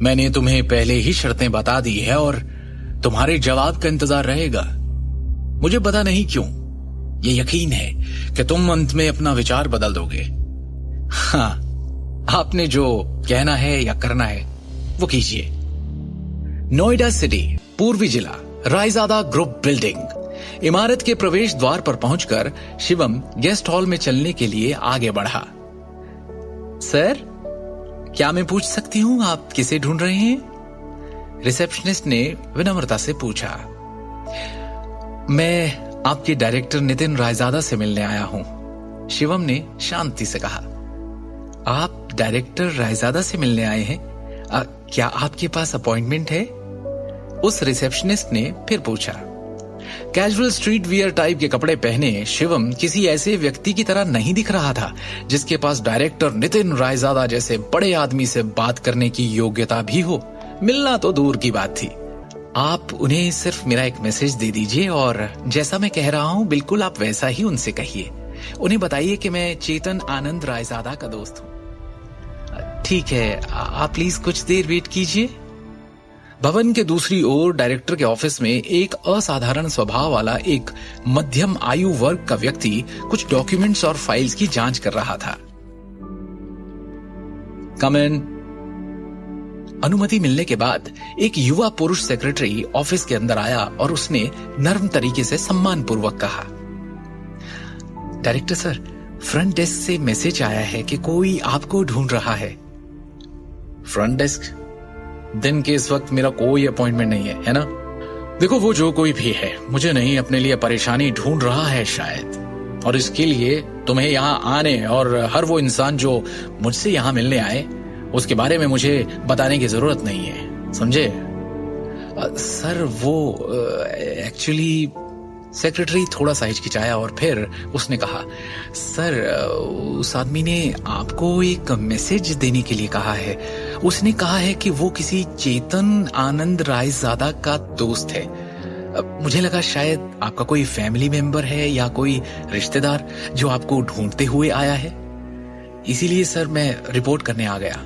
मैंने तुम्हें पहले ही शर्तें बता दी है और तुम्हारे जवाब का इंतजार रहेगा। मुझे पता नहीं क्यों ये यकीन है कि तुम अंत में अपना विचार बदल दोगे। हाँ, आपने जो कहना है या करना है वो कीजिए। नोएडा सिटी, पूर्वी जिला, रायजादा ग्रुप बिल्डिंग। इमारत के प्रवेश द्वार पर पहुंचकर शिवम गेस्ट हॉल में चलने के लिए आगे बढ़ा। सर, क्या मैं पूछ सकती हूं आप किसे ढूंढ रहे हैं? रिसेप्शनिस्ट ने विनम्रता से पूछा। मैं आपके डायरेक्टर नितिन रायजादा से मिलने आया हूं, शिवम ने शांति से कहा। आप डायरेक्टर रायजादा से मिलने आए हैं? क्या आपके पास अपॉइंटमेंट है? उस रिसेप्शनिस्ट ने फिर पूछा। कैजुअल स्ट्रीट वियर टाइप के कपड़े पहने शिवम किसी ऐसे व्यक्ति की तरह नहीं दिख रहा था जिसके पास डायरेक्टर नितिन रायजादा जैसे बड़े आदमी से बात करने की योग्यता भी हो। मिलना तो दूर की बात थी। आप उन्हें सिर्फ मेरा एक मैसेज दे दीजिए और जैसा मैं कह रहा हूं बिल्कुल आप वैसा ही उनसे कहिए। उन्हें बताइए कि मैं चेतन आनंद रायजादा का दोस्त हूं। ठीक है, आप प्लीज कुछ देर वेट कीजिए। भवन के दूसरी ओर डायरेक्टर के ऑफिस में एक असाधारण स्वभाव वाला एक मध्यम आयु वर्ग का व्यक्ति कुछ डॉक्यूमेंट्स और फाइल्स की जांच कर रहा था। कम इन। अनुमति मिलने के बाद एक युवा पुरुष सेक्रेटरी ऑफिस के अंदर आया और उसने नर्म तरीके से सम्मानपूर्वक कहा, डायरेक्टर सर, फ्रंट डेस्क से मैसेज आया है कि कोई आपको ढूंढ रहा है। Front desk? दिन के इस वक्त मेरा कोई अपॉइंटमेंट नहीं है ना? देखो, वो जो कोई भी है, मुझे नहीं अपने लिए परेशानी ढूंढ रहा है शायद, और इसके लिए तुम्हें यहाँ आने और हर वो इंसान जो मुझसे यहाँ मिलने आए उसके बारे में मुझे बताने की जरूरत नहीं है, समझे? सर, वो एक्चुअली सेक्रेटरी थोड़ा सा हिचकिचाया और फिर उसने कहा, सर, उस आदमी ने आपको एक मैसेज देने के लिए कहा है। उसने कहा है कि वो किसी चेतन आनंद रायजादा का दोस्त है। मुझे लगा शायद आपका कोई फैमिली मेंबर है या कोई रिश्तेदार जो आपको ढूंढते हुए आया है, इसीलिए सर मैं रिपोर्ट करने आ गया।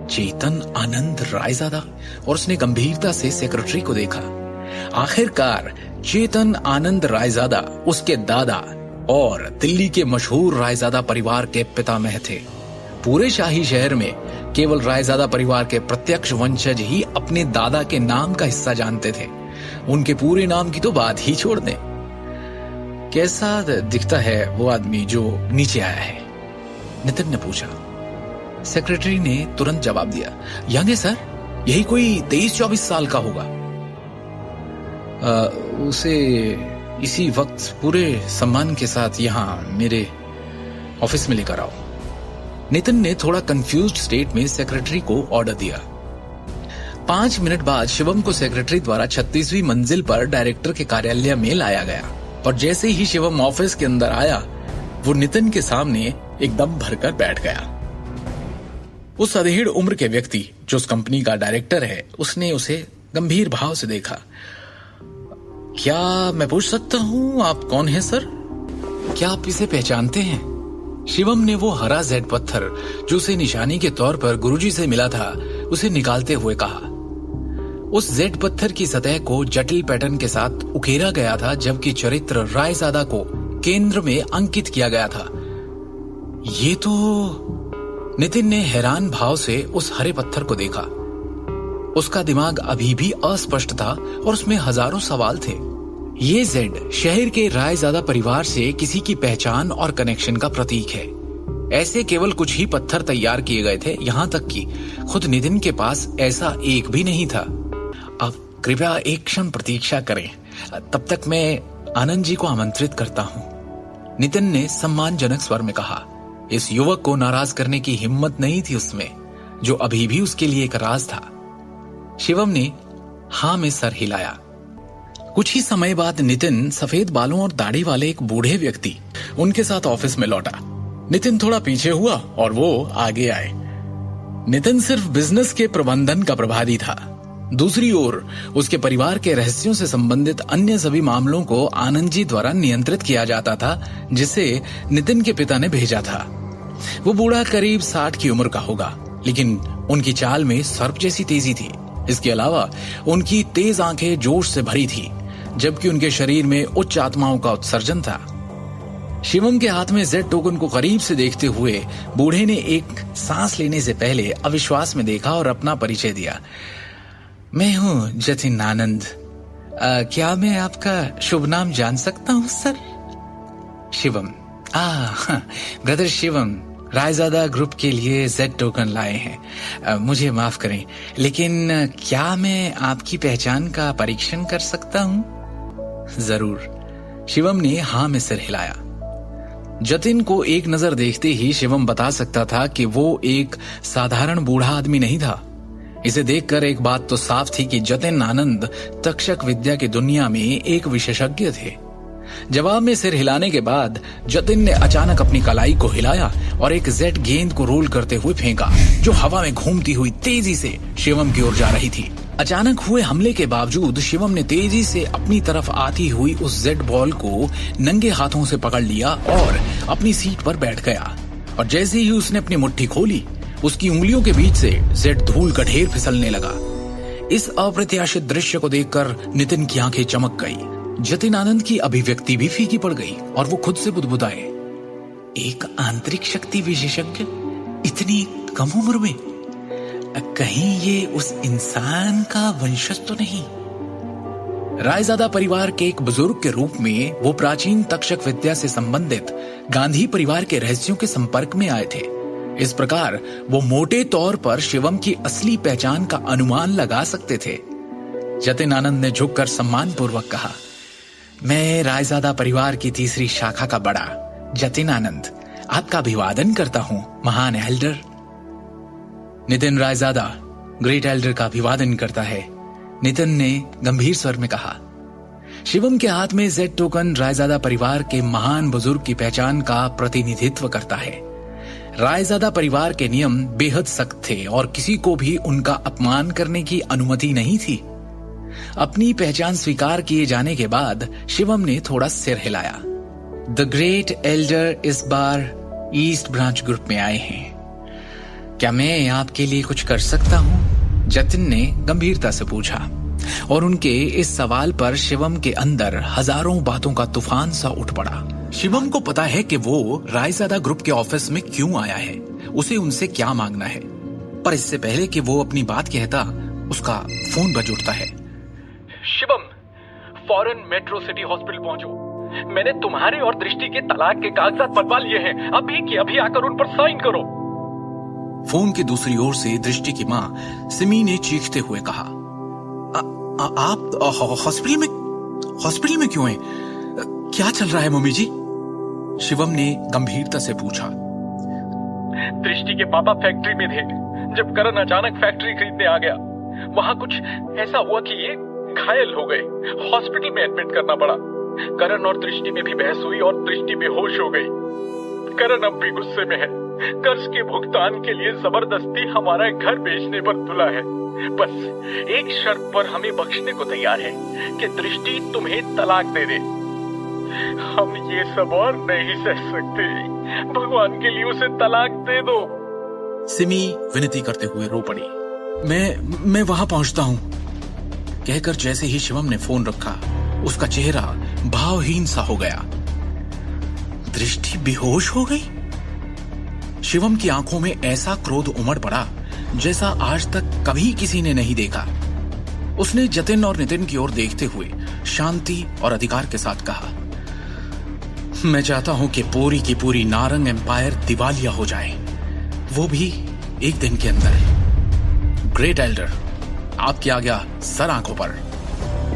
चेतन आनंद रायजादा? और उसने गंभीरता से सेक्रेटरी को देखा। आखिरकार चेतन आनंद रायजादा उसके दादा और दिल्ली के मशहूर रायजादा परिवार के पितामह थे। पूरे शाही शहर में केवल रायजादा परिवार के प्रत्यक्ष वंशज ही अपने दादा के नाम का हिस्सा जानते थे। उनके पूरे नाम की तो बात ही छोड़ दें। कैसा दिखता है वो आदमी जो नीचे आया है? नितिन ने पूछा। सेक्रेटरी ने तुरंत जवाब दिया, यंग है सर, यही कोई 23-24 साल का होगा। उसे इसी वक्त पूरे सम्मान के साथ यहाँ मेरे ऑफिस में लेकर आओ। नितिन ने थोड़ा कंफ्यूज्ड स्टेट में सेक्रेटरी को ऑर्डर दिया। 5 मिनट बाद शिवम को सेक्रेटरी द्वारा 36वीं मंजिल पर डायरेक्टर के कार्यालय में लाया गया और जैसे ही शिवम ऑफिस के अंदर आया वो नितिन के सामने एकदम भरकर बैठ गया। उस अधेड़ उम्र के व्यक्ति जो उस कंपनी का डायरेक्टर है, उसने उसे गंभीर भाव से देखा। क्या मैं पूछ सकता हूं आप कौन हैं सर? क्या आप इसे पहचानते हैं? शिवम ने वो हरा जेड पत्थर जो उसे निशानी के तौर पर गुरुजी से मिला था उसे निकालते हुए कहा। उस जेड पत्थर की सतह को जटिल पैटर्न के साथ उकेरा गया था जबकि चरित्र रायजादा को केंद्र में अंकित किया गया था। ये तो... नितिन ने हैरान भाव से उस हरे पत्थर को देखा। उसका दिमाग अभी भी अस्पष्ट था और उसमें हजारों सवाल थे। ये जेड शहर के रायजादा परिवार से किसी की पहचान और कनेक्शन का प्रतीक है। ऐसे केवल कुछ ही पत्थर तैयार किए गए थे, यहाँ तक कि खुद नितिन के पास ऐसा एक भी नहीं था। अब कृपया एक क्षण प्रतीक्षा करें, तब तक मैं आनंद जी को आमंत्रित करता हूँ, नितिन ने सम्मानजनक स्वर में कहा। इस युवक को नाराज करने की हिम्मत नहीं थी उसमें, जो अभी भी उसके लिए एक राज था। शिवम ने हाँ में सर हिलाया। कुछ ही समय बाद नितिन सफेद बालों और दाढ़ी वाले एक बूढ़े व्यक्ति उनके साथ ऑफिस में लौटा। नितिन थोड़ा पीछे हुआ और वो आगे आए। नितिन सिर्फ बिजनेस के प्रबंधन का प्रभारी था। दूसरी ओर उसके परिवार के रहस्यों से संबंधित अन्य सभी मामलों को आनंद जी द्वारा नियंत्रित किया जाता था, जिसे नितिन के पिता ने भेजा था। वो बूढ़ा करीब 60 की उम्र का होगा, लेकिन उनकी चाल में सर्प जैसी तेजी थी। इसके अलावा उनकी तेज आंखें जोश से भरी थी, जबकि उनके शरीर में उच्च आत्माओं का उत्सर्जन था। शिवम के हाथ में जेड टोकन को करीब से देखते हुए बूढ़े ने एक सांस लेने से पहले अविश्वास में देखा और अपना परिचय दिया। मैं हूं जतिन आनंद। क्या मैं आपका शुभ नाम जान सकता हूं sir? Shivam. Brother Shivam Raizada group के लिए जेड टोकन लाए हैं। मुझे माफ करें, लेकिन क्या मैं आपकी पहचान का परीक्षण कर सकता हूं? जरूर। शिवम ने हाँ में सिर हिलाया। जतिन को एक नजर देखते ही शिवम बता सकता था कि वो एक साधारण बूढ़ा आदमी नहीं था। इसे देखकर एक बात तो साफ थी कि जतिन आनंद तक्षक विद्या की दुनिया में एक विशेषज्ञ थे। जवाब में सिर हिलाने के बाद जतिन ने अचानक अपनी कलाई को हिलाया और एक जेड गेंद को रोल करते हुए फेंका, जो हवा में घूमती हुई तेजी से शिवम की ओर जा रही थी। अचानक हुए हमले के बावजूद शिवम ने तेजी से अपनी तरफ आती हुई उस जेड बॉल को नंगे हाथों से पकड़ लिया और अपनी सीट पर बैठ गया। और जैसे ही उसने अपनी मुट्ठी खोली, उसकी उंगलियों के बीच से जेड धूल का ढेर फिसलने लगा। इस अप्रत्याशित दृश्य को देखकर नितिन की आंखें चमक गई। जतिन आनंद की अभिव्यक्ति भी फीकी पड़ गई और वो खुद से बुदबुदाए, एक आंतरिक शक्ति विशेषज्ञ इतनी कम उम्र में? कहीं ये उस इंसान का वंशज तो नहीं? रायजादा परिवार के एक बुजुर्ग के रूप में वो प्राचीन तक्षक विद्या से संबंधित गांधी परिवार के रहस्यों के संपर्क में आए थे। इस प्रकार वो मोटे तौर पर शिवम की असली पहचान का अनुमान लगा सकते थे। जतिन आनंद ने झुककर सम्मानपूर्वक कहा, मैं रायजादा परिवार की तीसरी शाखा का बड़ा जतिन आनंद आपका अभिवादन करता हूं, महान Elder. Nitin Raizada great Elder का अभिवादन करता है, नितिन ने गंभीर स्वर में कहा। शिवम के हाथ में जेड टोकन रायजादा परिवार के महान बुजुर्ग की पहचान का प्रतिनिधित्व करता है। रायजादा परिवार के नियम बेहद सख्त थे और किसी को भी उनका अपमान करने की अनुमति नहीं थी। अपनी पहचान स्वीकार किए जाने के बाद शिवम ने थोड़ा सिर हिलाया। द ग्रेट एल्डर इस बार ईस्ट ब्रांच ग्रुप में आए हैं। क्या मैं आपके लिए कुछ कर सकता हूं? जतिन ने गंभीरता से पूछा और उनके इस सवाल पर शिवम के अंदर हजारों बातों का तूफान सा उठ पड़ा। शिवम को पता है कि वो रायजादा ग्रुप के ऑफिस में क्यों आया है, उसे उनसे क्या मांगना है, पर इससे पहले कि वो अपनी बात कहता, उसका फोन बज उठता है। शिवम, फौरन मेट्रो सिटी हॉस्पिटल पहुंचो। मैंने तुम्हारे और दृष्टि के तलाक के कागजात बनवा लिए हैं। अभी के अभी आकर उन पर साइन करो। फोन की दूसरी ओर से दृष्टि की माँ सिमी ने चीखते हुए कहा, आप हॉस्पिटल में क्यों हैं? क्या चल रहा है मम्मी जी? शिवम ने गंभीरता से पूछा। दृष्टि के पापा फैक्ट्री में थे जब करण अचानक फैक्ट्री खरीदने आ गया। वहां कुछ ऐसा हुआ कि ये घायल हो गए। हॉस्पिटल में एडमिट करना पड़ा। करण और दृष्टि में भी बहस हुई और दृष्टि बेहोश हो गई। करण अब भी गुस्से में है। कर्ज के भुगतान के लिए जबरदस्ती हमारा घर बेचने पर तुला है। बस एक शर्त पर हमें बख्शने को तैयार है कि दृष्टि तुम्हें तलाक दे दे। हम ये सब और नहीं सह सकते। भगवान के लिए उसे तलाक दे दो। सिमी विनती करते हुए रो पड़ी। मैं वहां पहुंचता हूं, कहकर जैसे ही शिवम ने फोन रखा, उसका चेहरा भावहीन सा हो गया। दृष्टि बेहोश हो गई। शिवम की आंखों में ऐसा क्रोध उमड़ पड़ा जैसा आज तक कभी किसी ने नहीं देखा। उसने जतिन और नितिन की ओर देखते हुए शांति और अधिकार के साथ कहा, मैं चाहता हूं कि पूरी की पूरी नारंग एम्पायर दिवालिया हो जाए, वो भी एक दिन के अंदर। ग्रेट एल्डर, आपकी आज्ञा सर आंखों पर।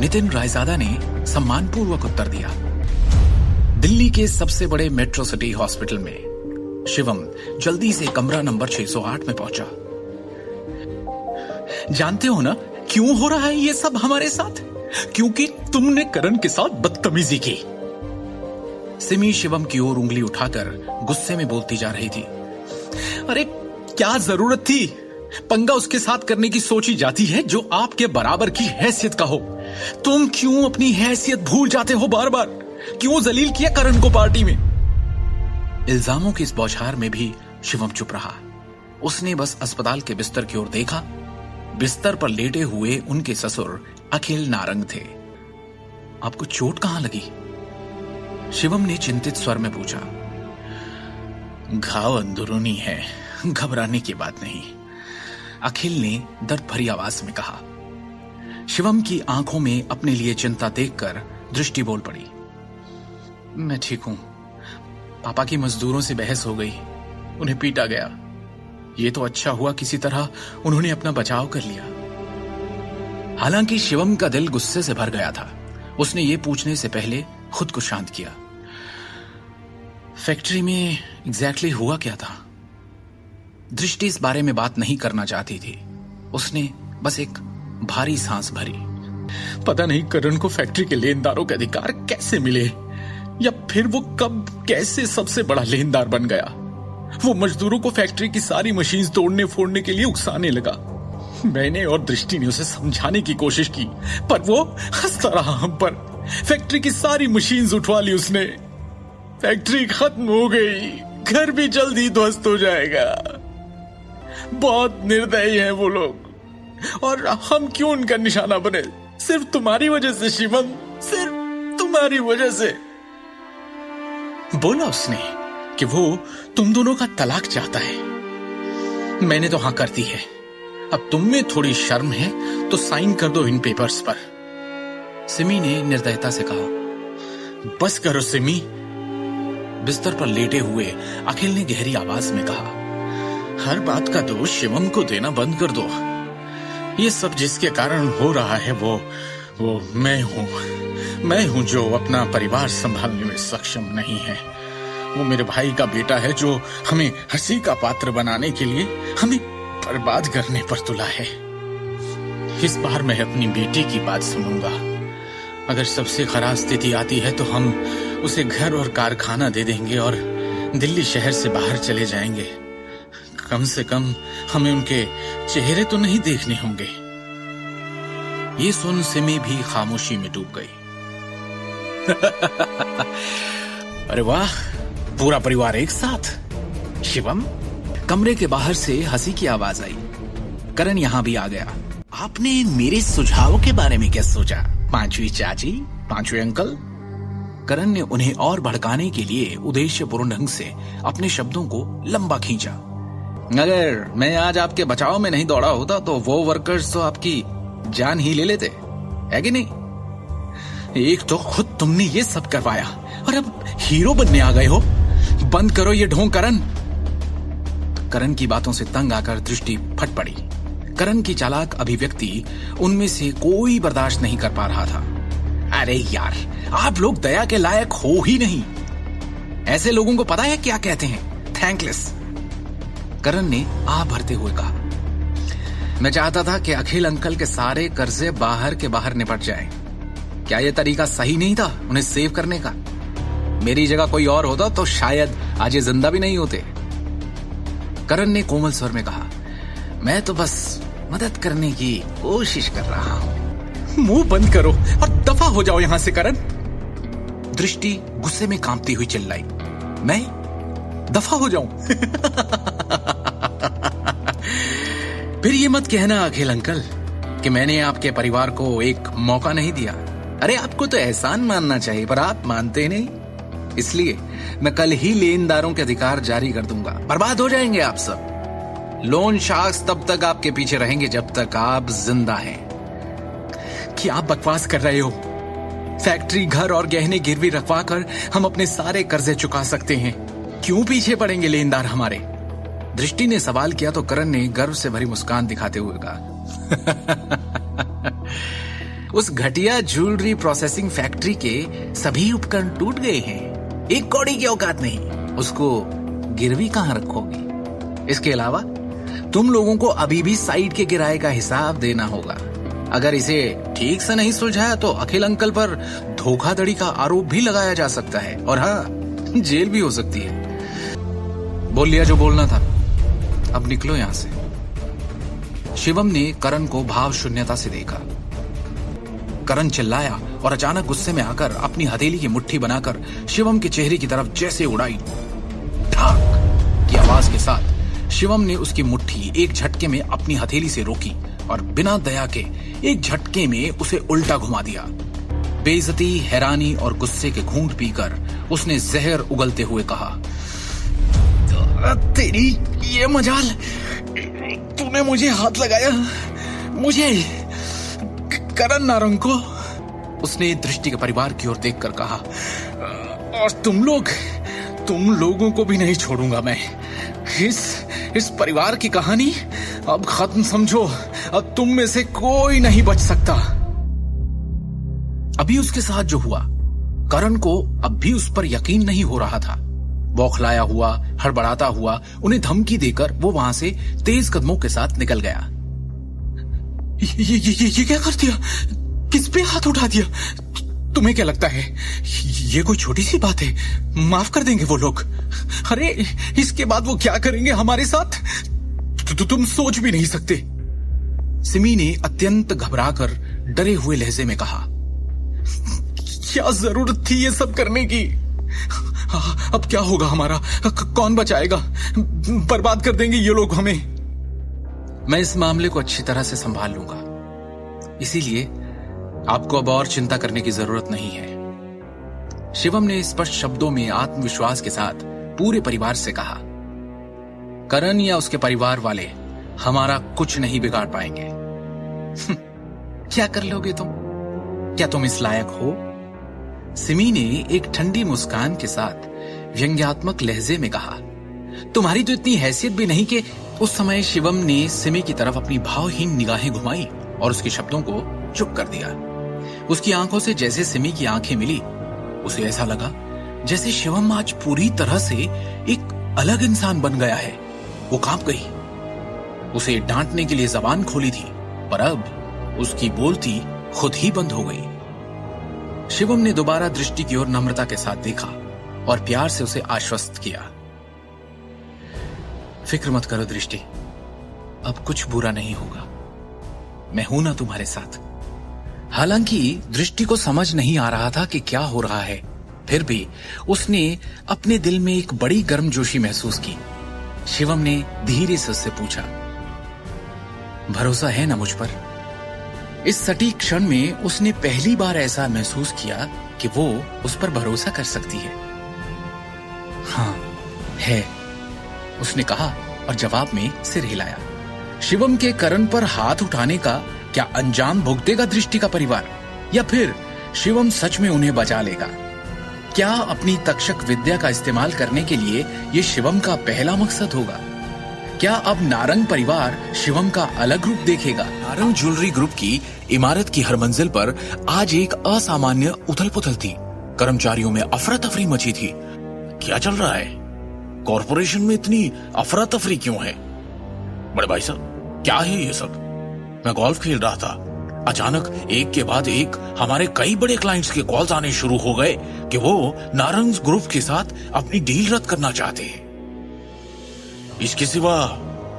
नितिन रायजादा ने सम्मानपूर्वक उत्तर दिया। दिल्ली के सबसे बड़े मेट्रो सिटी हॉस्पिटल में शिवम जल्दी से कमरा नंबर 608 में पहुंचा। जानते हो ना क्यों हो रहा है ये सब हमारे साथ? क्योंकि तुमने करण के साथ बदतमीजी की। सिमी शिवम की ओर उंगली उठाकर गुस्से में बोलती जा रही थी। अरे क्या जरूरत थी? पंगा उसके साथ करने की सोची जाती है जो आपके बराबर की हैसियत का हो। तुम क्यों अपनी हैसियत भूल जाते हो बार बार? क्यों जलील किया करण को पार्टी में? इल्जामों की इस बौछार में भी शिवम चुप रहा। उसने बस अस्पताल के बिस्तर की ओर देखा। बिस्तर पर लेटे हुए उनके ससुर अखिल नारंग थे। आपको चोट कहां लगी? शिवम ने चिंतित स्वर में पूछा। घाव अंदरूनी है, घबराने की बात नहीं, अखिल ने दर्द भरी आवाज में कहा। शिवम की आंखों में अपने लिए चिंता देखकर दृष्टि बोल पड़ी। मैं ठीक हूं। पापा की मजदूरों से बहस हो गई, उन्हें पीटा गया। ये तो अच्छा हुआ किसी तरह उन्होंने अपना बचाव कर लिया। हालांकि शिवम का दिल गुस्से से भर गया था। उसने ये पूछने से पहले खुद को शांत किया। फैक्ट्री में एग्जैक्टली हुआ क्या था? दृष्टि इस बारे में बात नहीं करना चाहती थी। उसने बस एक भारी सांस भरी। पता नहीं करण को फैक्ट्री के लेनदारों के अधिकार कैसे मिले, या फिर वो कब कैसे सबसे बड़ा लेनदार बन गया। वो मजदूरों को फैक्ट्री की सारी मशीन तोड़ने फोड़ने के लिए उकसाने लगा। मैंने और दृष्टि ने उसे समझाने की कोशिश की, पर वो हंसता रहा हम पर। फैक्ट्री की सारी मशीन्स उठवा ली उसने। फैक्ट्री खत्म हो गई, घर भी जल्दी ध्वस्त हो जाएगा। बहुत निर्दयी हैं वो लोग, और हम क्यों उनका निशाना बने? सिर्फ तुम्हारी वजह से शिवम, सिर्फ तुम्हारी वजह से। बोला उसने कि वो तुम दोनों का तलाक चाहता है। मैंने तो हां कर दी है। अब तुम में थोड़ी शर्म है तो साइन कर दो इन पेपर्स पर। सिमी ने निर्दयता से कहा। बस करो सिमी। बिस्तर पर लेटे हुए अखिल ने गहरी आवाज में कहा। हर बात का दोष शिवम को देना बंद कर दो। ये सब जिसके कारण हो रहा है वो मैं हूं जो अपना परिवार संभालने में सक्षम नहीं है। वो मेरे भाई का बेटा है जो हमें हंसी का पात्र बनाने के लिए हमें बर्बाद करने पर तुला है। इस बार मैं अपनी बेटी की बात सुनूंगा। अगर सबसे खराब स्थिति आती है तो हम उसे घर और कारखाना दे देंगे और दिल्ली शहर से बाहर चले जाएंगे। कम से कम हमें उनके चेहरे तो नहीं देखने होंगे। ये सुन सिमी भी खामोशी में डूब गई। अरे वाह, पूरा परिवार एक साथ। शिवम। कमरे के बाहर से हंसी की आवाज आई। करण यहां भी आ गया। आपने मेरे सुझाव के बारे में क्या सोचा? पांचवी चाची, पांचवे अंकल? करण ने उन्हें और भड़काने के लिए उद्देश्यपूर्ण ढंग से अपने शब्दों को लंबा खींचा। अगर मैं आज आपके बचाव में नहीं दौड़ा होता तो वो वर्कर्स तो आपकी जान ही ले लेते, है कि नहीं? एक तो खुद तुमने ये सब करवाया और अब हीरो बनने आ गए हो। बंद करो ये ढोंग करण। करण की बातों से तंग आकर दृष्टि फट पड़ी। करण की चालाक अभिव्यक्ति उनमें से कोई बर्दाश्त नहीं कर पा रहा था। अरे यार, आप लोग दया के लायक हो ही नहीं। ऐसे लोगों को पता है क्या कहते हैं? थैंकलेस। करण ने आह भरते हुए कहा। मैं चाहता था कि अखिल अंकल के सारे कर्जे बाहर के बाहर निपट जाएं। क्या यह तरीका सही नहीं था उन्हें सेव करने का? मेरी जगह कोई और होता तो शायद आज ये जिंदा भी नहीं होते। करण ने कोमल स्वर में कहा। मैं तो बस मदद करने की कोशिश कर रहा हूं। मुंह बंद करो और दफा हो जाओ यहां से करण। दृष्टि गुस्से में कांपती हुई चिल्लाई। मैं दफा हो जाऊं? फिर ये मत कहना अखिल अंकल कि मैंने आपके परिवार को एक मौका नहीं दिया। अरे आपको तो एहसान मानना चाहिए, पर आप मानते नहीं। इसलिए मैं कल ही लेनदारों के अधिकार जारी कर दूंगा। बर्बाद हो जाएंगे आप सब। लोन शार्क्स तब तक आपके पीछे रहेंगे जब तक आप जिंदा हैं। क्या आप बकवास कर रहे हो? फैक्ट्री, घर और गहने गिरवी रखवा कर हम अपने सारे कर्जे चुका सकते हैं। क्यों पीछे पड़ेंगे लेनदार हमारे? दृष्टि ने सवाल किया तो करण ने गर्व से भरी मुस्कान दिखाते हुए कहा। उस घटिया ज्वेलरी प्रोसेसिंग फैक्ट्री के सभी उपकरण टूट गए हैं। एक कौड़ी की औकात नहीं, उसको गिरवी कहां रखोगे? इसके अलावा तुम लोगों को अभी भी साइट के किराए का हिसाब देना होगा। अगर इसे ठीक से नहीं सुलझाया तो अखिल अंकल पर धोखाधड़ी का आरोप भी लगाया जा सकता है, और हाँ, जेल भी हो सकती है। बोल लिया जो बोलना था, अब निकलो यहां से। शिवम ने करण को भाव शून्यता से देखा। करण चिल्लाया और अचानक गुस्से में आकर अपनी हथेली की मुट्ठी बनाकर शिवम के चेहरे की तरफ जैसे उड़ाई। ठाक की आवाज के साथ शिवम ने उसकी मुट्ठी एक झटके में अपनी हथेली से रोकी और बिना दया के एक झटके में उसे उल्टा घुमा दिया। बेइज्जती, हैरानी और गुस्से के घूंट पीकर उसने जहर उगलते हुए कहा, तेरी ये मजाल, तूने मुझे हाथ लगाया, मुझे, करण नारंग को। उसने दृष्टि के परिवार की ओर देखकर कहा, और तुम लोगों को भी नहीं छोड़ूंगा मैं। इस परिवार की कहानी अब खत्म समझो। अब तुम में से कोई नहीं बच सकता। अभी उसके साथ जो हुआ, करण को अब भी उस पर यकीन नहीं हो रहा था। बौखलाया हुआ, हड़बड़ाता हुआ उन्हें धमकी देकर वो वहां से तेज कदमों के साथ निकल गया। ये क्या कर दिया? किस पे हाथ उठा दिया? तुम्हें क्या लगता है ये कोई छोटी सी बात है? माफ कर देंगे वो लोग। अरे इसके बाद वो क्या करेंगे हमारे साथ तुम सोच भी नहीं सकते। सिमी ने अत्यंत घबराकर डरे हुए लहजे में कहा, क्या जरूरत थी ये सब करने की? अब क्या होगा हमारा? कौन बचाएगा? बर्बाद कर देंगे ये लोग हमें। मैं इस मामले को अच्छी तरह से संभाल लूंगा, इसीलिए आपको अब और चिंता करने की जरूरत नहीं है। शिवम ने स्पष्ट शब्दों में आत्मविश्वास के साथ पूरे परिवार से कहा, करण या उसके परिवार वाले हमारा कुछ नहीं बिगाड़ पाएंगे। क्या कर लोगे तुम? क्या तुम इस लायक हो? सिमी ने एक ठंडी मुस्कान के साथ व्यंग्यात्मक लहजे में कहा, तुम्हारी तो इतनी हैसियत भी नहीं कि। उस समय शिवम ने सिमी की तरफ अपनी भावहीन निगाहें घुमाई और उसके शब्दों को चुप कर दिया। उसकी आंखों से जैसे सिमी की आंखें मिली, उसे ऐसा लगा जैसे शिवम आज पूरी तरह से एक अलग इंसान बन गया है। वो कांप गई। उसे डांटने के लिए जबान खोली थी, पर अब उसकी बोलती खुद ही बंद हो गई। शिवम ने दोबारा दृष्टि की ओर नम्रता के साथ देखा और प्यार से उसे आश्वस्त किया, फिक्र मत करो दृष्टि, अब कुछ बुरा नहीं होगा, मैं हूं ना तुम्हारे साथ। हालांकि दृष्टि को समझ नहीं आ रहा था कि क्या हो रहा है, फिर भी उसने अपने दिल में एक बड़ी गर्मजोशी महसूस की। शिवम ने धीरे से उससे पूछा, भरोसा है ना मुझ पर? इस सटीक क्षण में उसने पहली बार ऐसा महसूस किया कि वो उस पर भरोसा कर सकती है। हाँ है, उसने कहा और जवाब में सिर हिलाया। शिवम के करण पर हाथ उठाने का क्या अंजाम भुगतेगा दृष्टि का परिवार, या फिर शिवम सच में उन्हें बचा लेगा? क्या अपनी तक्षक विद्या का इस्तेमाल करने के लिए ये शिवम का पहला मकसद होगा? क्या अब नारंग परिवार शिवम का अलग रूप देखेगा? नारंग ज्वेलरी ग्रुप की इमारत की हर मंजिल पर आज एक असामान्य उथल पुथल थी। कर्मचारियों में अफरा तफरी मची थी। क्या चल रहा है? कॉरपोरेशन में इतनी अफरा तफरी क्यों है? बड़े भाई साहब, क्या है ये सब? मैं गोल्फ खेल रहा था, अचानक एक के बाद एक हमारे कई बड़े क्लाइंट्स के कॉल्स आने शुरू हो गए कि वो नारंग ग्रुप के साथ अपनी डील रद्द करना चाहते हैं। इसके सिवा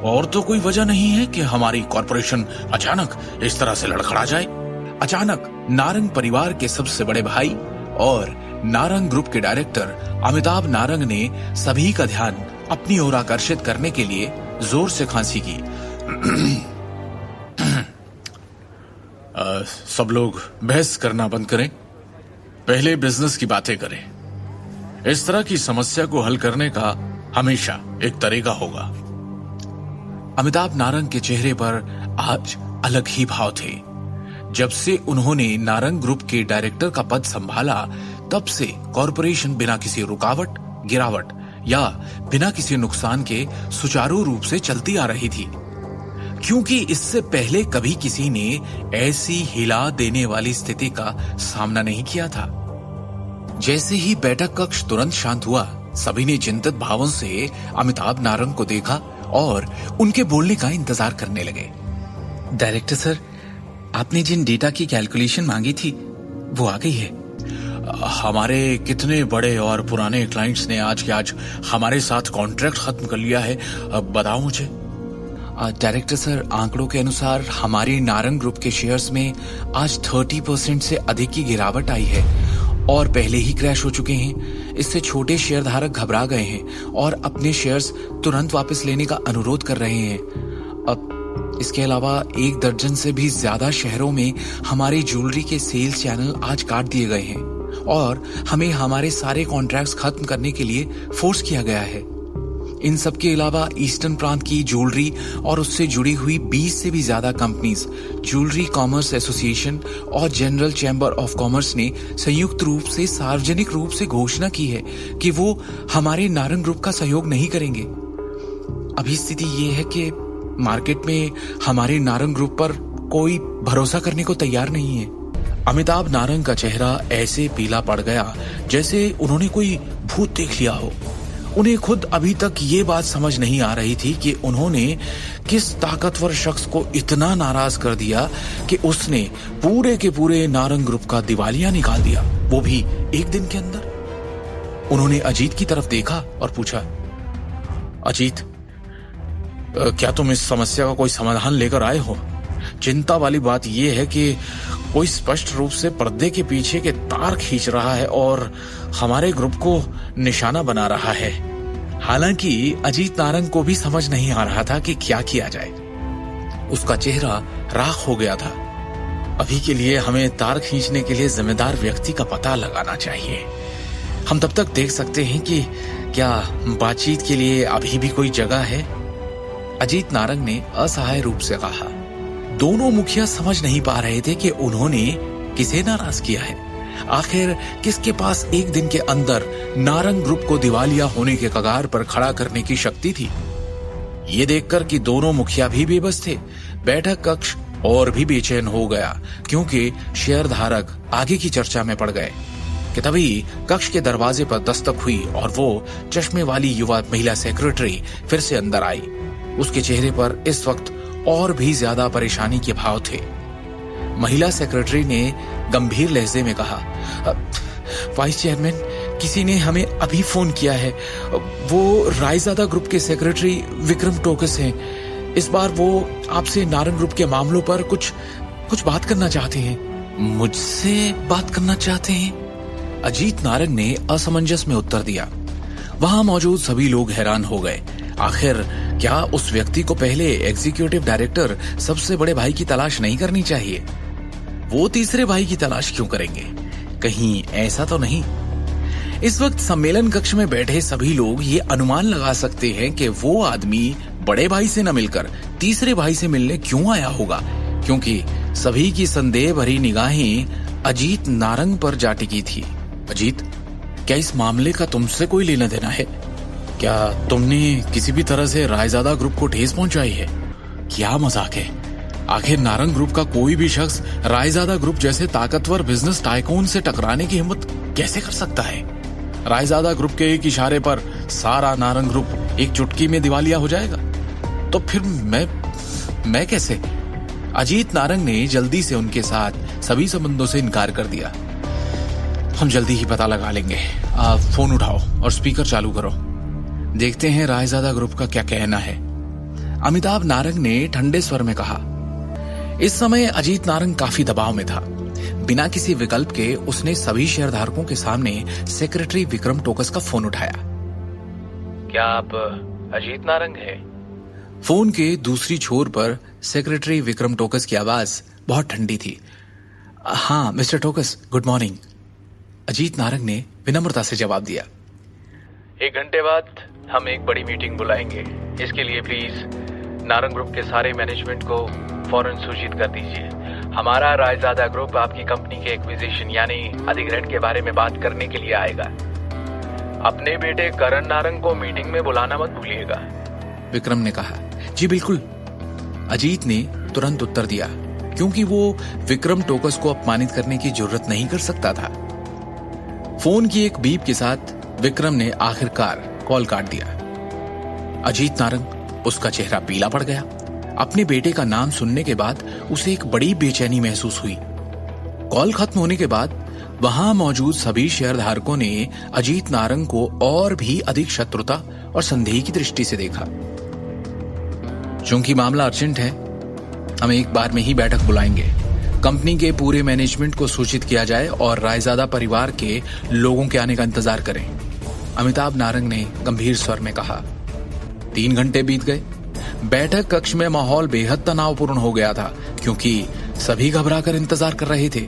और तो कोई वजह नहीं है कि हमारी कॉरपोरेशन अचानक इस तरह से लड़खड़ा जाए। अचानक नारंग परिवार के सबसे बड़े भाई और नारंग ग्रुप के डायरेक्टर अमिताभ नारंग ने सभी का ध्यान अपनी ओर आकर्षित करने के लिए जोर से खांसी की। सब लोग बहस करना बंद करें, पहले बिजनेस की बातें करें। इस तरह की समस्या को हल करने का हमेशा एक तरीका होगा। अमिताभ नारंग के चेहरे पर आज अलग ही भाव थे। जब से उन्होंने नारंग ग्रुप के डायरेक्टर का पद संभाला, तब से कॉरपोरेशन बिना किसी रुकावट, गिरावट या बिना किसी नुकसान के सुचारू रूप से चलती आ रही थी, क्योंकि इससे पहले कभी किसी ने ऐसी हिला देने वाली स्थिति का सामना नहीं किया था। जैसे ही बैठक कक्ष तुरंत शांत हुआ, सभी ने चिंतित भावों से अमिताभ नारंग को देखा और उनके बोलने का इंतजार करने लगे। डायरेक्टर सर, आपने जिन डेटा की कैलकुलेशन मांगी थी वो आ गई है। हमारे कितने बड़े और पुराने क्लाइंट्स ने आज के आज हमारे साथ कॉन्ट्रैक्ट खत्म कर लिया है, अब बताओ मुझे। डायरेक्टर सर, आंकड़ों के अनुसार हमारे नारंग ग्रुप के शेयर्स में आज 30% से अधिक की गिरावट आई है और पहले ही क्रैश हो चुके हैं। इससे छोटे शेयरधारक घबरा गए हैं और अपने शेयर्स तुरंत वापस लेने का अनुरोध कर रहे हैं। अब इसके अलावा 1 दर्जन से भी ज्यादा शहरों में हमारी ज्वेलरी के सेल्स चैनल आज काट दिए गए हैं और हमें हमारे सारे कॉन्ट्रैक्ट्स खत्म करने के लिए फोर्स किया गया है। इन सब के अलावा ईस्टर्न प्रांत की ज्वेलरी और उससे जुड़ी हुई 20 से भी ज्यादा कंपनीज, ज्वेलरी कॉमर्स एसोसिएशन और जनरल चैम्बर ऑफ कॉमर्स ने संयुक्त रूप से सार्वजनिक रूप से घोषणा की है कि वो हमारे नारंग ग्रुप का सहयोग नहीं करेंगे। अभी स्थिति ये है कि मार्केट में हमारे नारंग ग्रुप पर कोई भरोसा करने को तैयार नहीं है। अमिताभ नारंग का चेहरा ऐसे पीला पड़ गया जैसे उन्होंने कोई भूत देख लिया हो। उन्हें खुद अभी तक ये बात समझ नहीं आ रही थी कि उन्होंने किस ताकतवर शख्स को इतना नाराज कर दिया कि उसने पूरे के पूरे नारंग ग्रुप का दिवालिया निकाल दिया, वो भी एक दिन के अंदर। उन्होंने अजीत की तरफ देखा और पूछा, अजीत, क्या तुम इस समस्या का कोई समाधान लेकर आए हो? चिंता वाली बात यह है कि कोई स्पष्ट रूप से पर्दे के पीछे के तार खींच रहा है और हमारे ग्रुप को निशाना बना रहा है। हालांकि अजीत नारंग को भी समझ नहीं आ रहा था कि क्या किया जाए। उसका चेहरा राख हो गया था। अभी के लिए हमें तार खींचने के लिए जिम्मेदार व्यक्ति का पता लगाना चाहिए। हम तब तक देख सकते हैं कि क्या बातचीत के लिए अभी भी कोई जगह है। अजीत नारंग ने असहाय रूप से कहा। दोनों मुखिया समझ नहीं पा रहे थे कि उन्होंने किसे नाराज किया है। आखिर किसके पास एक दिन के अंदर नारंग ग्रुप को दिवालिया होने के कगार पर खड़ा करने की शक्ति थी। ये देखकर कि दोनों मुखिया भी बेबस थे, बैठक कक्ष और भी बेचैन हो गया क्योंकि शेयरधारक आगे की चर्चा में पड़ गए कि तभी कक्ष के दरवाजे पर दस्तक हुई और वो चश्मे वाली युवा महिला सेक्रेटरी फिर से अंदर आई। उसके चेहरे पर इस वक्त और भी ज्यादा परेशानी के भाव थे। महिला सेक्रेटरी ने गंभीर लहजे में कहा, वाइस चेयरमैन, किसी ने हमें अभी फोन किया है। वो रायजादा ग्रुप के सेक्रेटरी विक्रम टोकस हैं। इस बार वो आपसे नारंग ग्रुप के मामलों पर कुछ बात करना चाहते हैं। मुझसे बात करना चाहते हैं? अजीत नारंग ने असमंजस में उत्तर दिया। वहां मौजूद सभी लोग हैरान हो गए। आखिर क्या उस व्यक्ति को पहले एग्जीक्यूटिव डायरेक्टर सबसे बड़े भाई की तलाश नहीं करनी चाहिए? वो तीसरे भाई की तलाश क्यों करेंगे? कहीं ऐसा तो नहीं? इस वक्त सम्मेलन कक्ष में बैठे सभी लोग ये अनुमान लगा सकते हैं कि वो आदमी बड़े भाई से न मिलकर तीसरे भाई से मिलने क्यों आया होगा, क्योंकि सभी की संदेह भरी निगाहें अजीत नारंग पर जा टिकी थी। अजीत, क्या इस मामले का तुमसे कोई लेना देना है? क्या तुमने किसी भी तरह से रायजादा ग्रुप को ठेस पहुंचाई है? क्या मजाक है? आखिर नारंग ग्रुप का कोई भी शख्स रायजादा ग्रुप जैसे ताकतवर बिजनेस टाइकून से टकराने की हिम्मत कैसे कर सकता है? रायजादा ग्रुप के एक इशारे पर सारा नारंग ग्रुप एक चुटकी में दिवालिया हो जाएगा। तो फिर मैं कैसे? अजीत नारंग ने जल्दी से उनके साथ सभी संबंधों से इनकार कर दिया। हम जल्दी ही पता लगा लेंगे। आप फोन उठाओ और स्पीकर चालू करो। देखते हैं रायजादा ग्रुप का क्या कहना है। अमिताभ नारंग ने ठंडे स्वर में कहा। इस समय अजीत नारंग काफी दबाव में था। बिना किसी विकल्प के उसने सभी शेयरधारकों के सामने सेक्रेटरी विक्रम टोकस का फोन उठाया। क्या आप अजीत नारंग हैं? फोन के दूसरी छोर पर सेक्रेटरी विक्रम टोकस की आवाज बहुत ठंडी थी। हाँ mister Tokas, good morning. Ajit Narang ने विनम्रता से जवाब दिया। 1 घंटे बाद हम एक बड़ी मीटिंग बुलाएंगे। इसके लिए प्लीज नारंग ग्रुप के सारे मैनेजमेंट को फौरन सूचित कर दीजिए। हमारा रायजादा ग्रुप आपकी कंपनी के एक्विजिशन यानी अधिग्रहण के बारे में बात करने के लिए आएगा। अपने बेटे करण नारंग को मीटिंग में बुलाना मत भूलिएगा। विक्रम ने कहा। जी बिल्कुल, अजीत ने तुरंत उत्तर दिया, क्योंकि वो विक्रम टोकस को अपमानित करने की जरूरत नहीं कर सकता था। फोन की एक बीप के साथ विक्रम ने आखिरकार कॉल काट दिया। अजीत नारंग, उसका चेहरा पीला पड़ गया। अपने बेटे का नाम सुनने के बाद उसे एक बड़ी बेचैनी महसूस हुई। कॉल खत्म होने के बाद वहां मौजूद सभी शेयरधारकों ने अजीत नारंग को और भी अधिक शत्रुता और संदेह की दृष्टि से देखा। चूंकि मामला अर्जेंट है, हम एक बार में ही बैठक बुलाएंगे। कंपनी के पूरे मैनेजमेंट को सूचित किया जाए और रायजादा परिवार के लोगों के आने का इंतजार करें। अमिताभ नारंग ने गंभीर स्वर में कहा। 3 घंटे बीत गए। बैठक कक्ष में माहौल बेहद तनावपूर्ण हो गया था, क्योंकि सभी घबरा कर इंतजार कर रहे थे।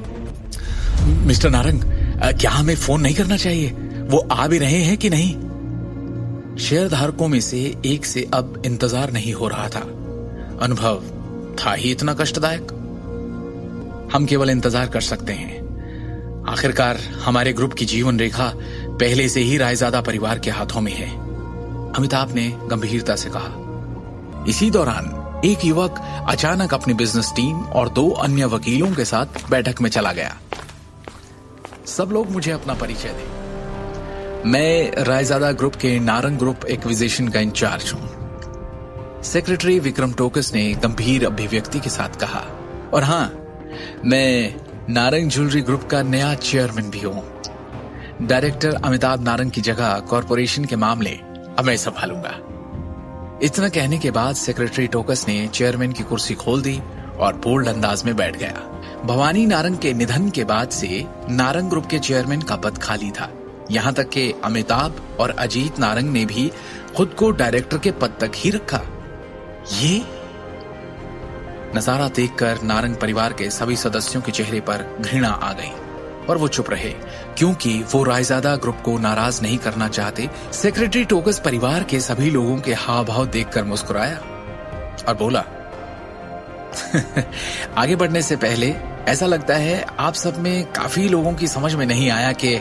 मिस्टर नारंग, क्या हमें फोन नहीं करना चाहिए? वो आ भी रहे हैं कि नहीं? शेयर धारकों में से एक से अब इंतजार नहीं हो रहा था। अनुभव था ही इतना कष्टदायक। हम केवल इंतजार कर सकते हैं। आखिरकार हमारे ग्रुप की जीवन रेखा पहले से ही रायजादा परिवार के हाथों में है, अमिताभ ने गंभीरता से कहा। इसी दौरान एक युवक अचानक अपनी बिजनेस टीम और 2 अन्य वकीलों के साथ बैठक में चला गया। सब लोग मुझे अपना परिचय दें। मैं रायजादा ग्रुप के नारंग ग्रुप एक्विजिशन का इंचार्ज हूं, सेक्रेटरी विक्रम टोकस ने गंभीर अभिव्यक्ति के साथ कहा। और हां, मैं नारंग ज्वेलरी ग्रुप का नया चेयरमैन भी हूं। डायरेक्टर अमिताभ नारंग की जगह कॉरपोरेशन के मामले अब मैं संभालूंगा। इतना कहने के बाद सेक्रेटरी टोकस ने चेयरमैन की कुर्सी खोल दी और बोल्ड अंदाज में बैठ गया। भवानी नारंग के निधन के बाद से नारंग ग्रुप के चेयरमैन का पद खाली था। यहां तक कि अमिताभ और अजीत नारंग ने भी खुद को डायरेक्टर के पद तक ही रखा। ये नजारा देखकर नारंग परिवार के सभी सदस्यों के चेहरे पर घृणा आ गई और वो चुप रहे, क्योंकि वो रायजादा ग्रुप को नाराज नहीं करना चाहते। सेक्रेटरी टोकस परिवार के सभी लोगों के हाव भाव देखकर मुस्कुराया और बोला, आगे बढ़ने से पहले ऐसा लगता है आप सब में काफी लोगों की समझ में नहीं आया कि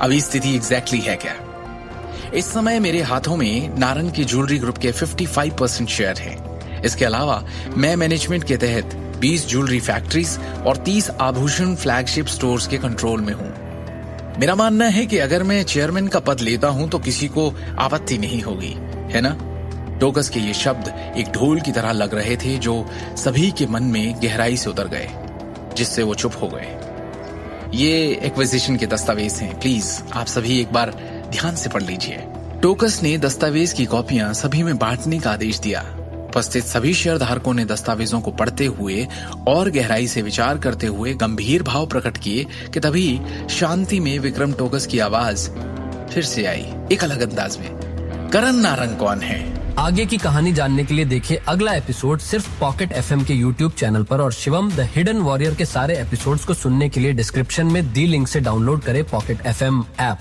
अभी स्थिति एग्जैक्टली है क्या। इस समय मेरे हाथों में नारंग की ज्वेलरी ग्रुप के 55% शेयर हैं। इसके अलावा मैं मैनेजमेंट के तहत 20 ज्वेलरी फैक्ट्रीज और 30 आभूषण फ्लैगशिप स्टोर्स के कंट्रोल में हूं। मेरा मानना है कि अगर मैं चेयरमैन का पद लेता हूं तो किसी को आपत्ति नहीं होगी, है ना? टोकस के ये शब्द एक ढोल की तरह लग रहे थे जो सभी के मन में गहराई से उतर गए, जिससे वो चुप हो गए। ये एक्विजिशन के दस्तावेज हैं, प्लीज आप सभी एक बार ध्यान से पढ़ लीजिए। टोकस ने दस्तावेज की कॉपियां सभी में बांटने का आदेश दिया। उपस्थित सभी शेयर धारकों ने दस्तावेजों को पढ़ते हुए और गहराई से विचार करते हुए गंभीर भाव प्रकट किए कि तभी शांति में विक्रम टोकस की आवाज फिर से आई, एक अलग अंदाज में। करण नारंग कौन है? आगे की कहानी जानने के लिए देखिए अगला एपिसोड सिर्फ पॉकेट एफएम के यूट्यूब चैनल पर, और शिवम द हिडन वॉरियर के सारे एपिसोड्स को सुनने के लिए डिस्क्रिप्शन में दी लिंक से डाउनलोड करें पॉकेट एफएम ऐप।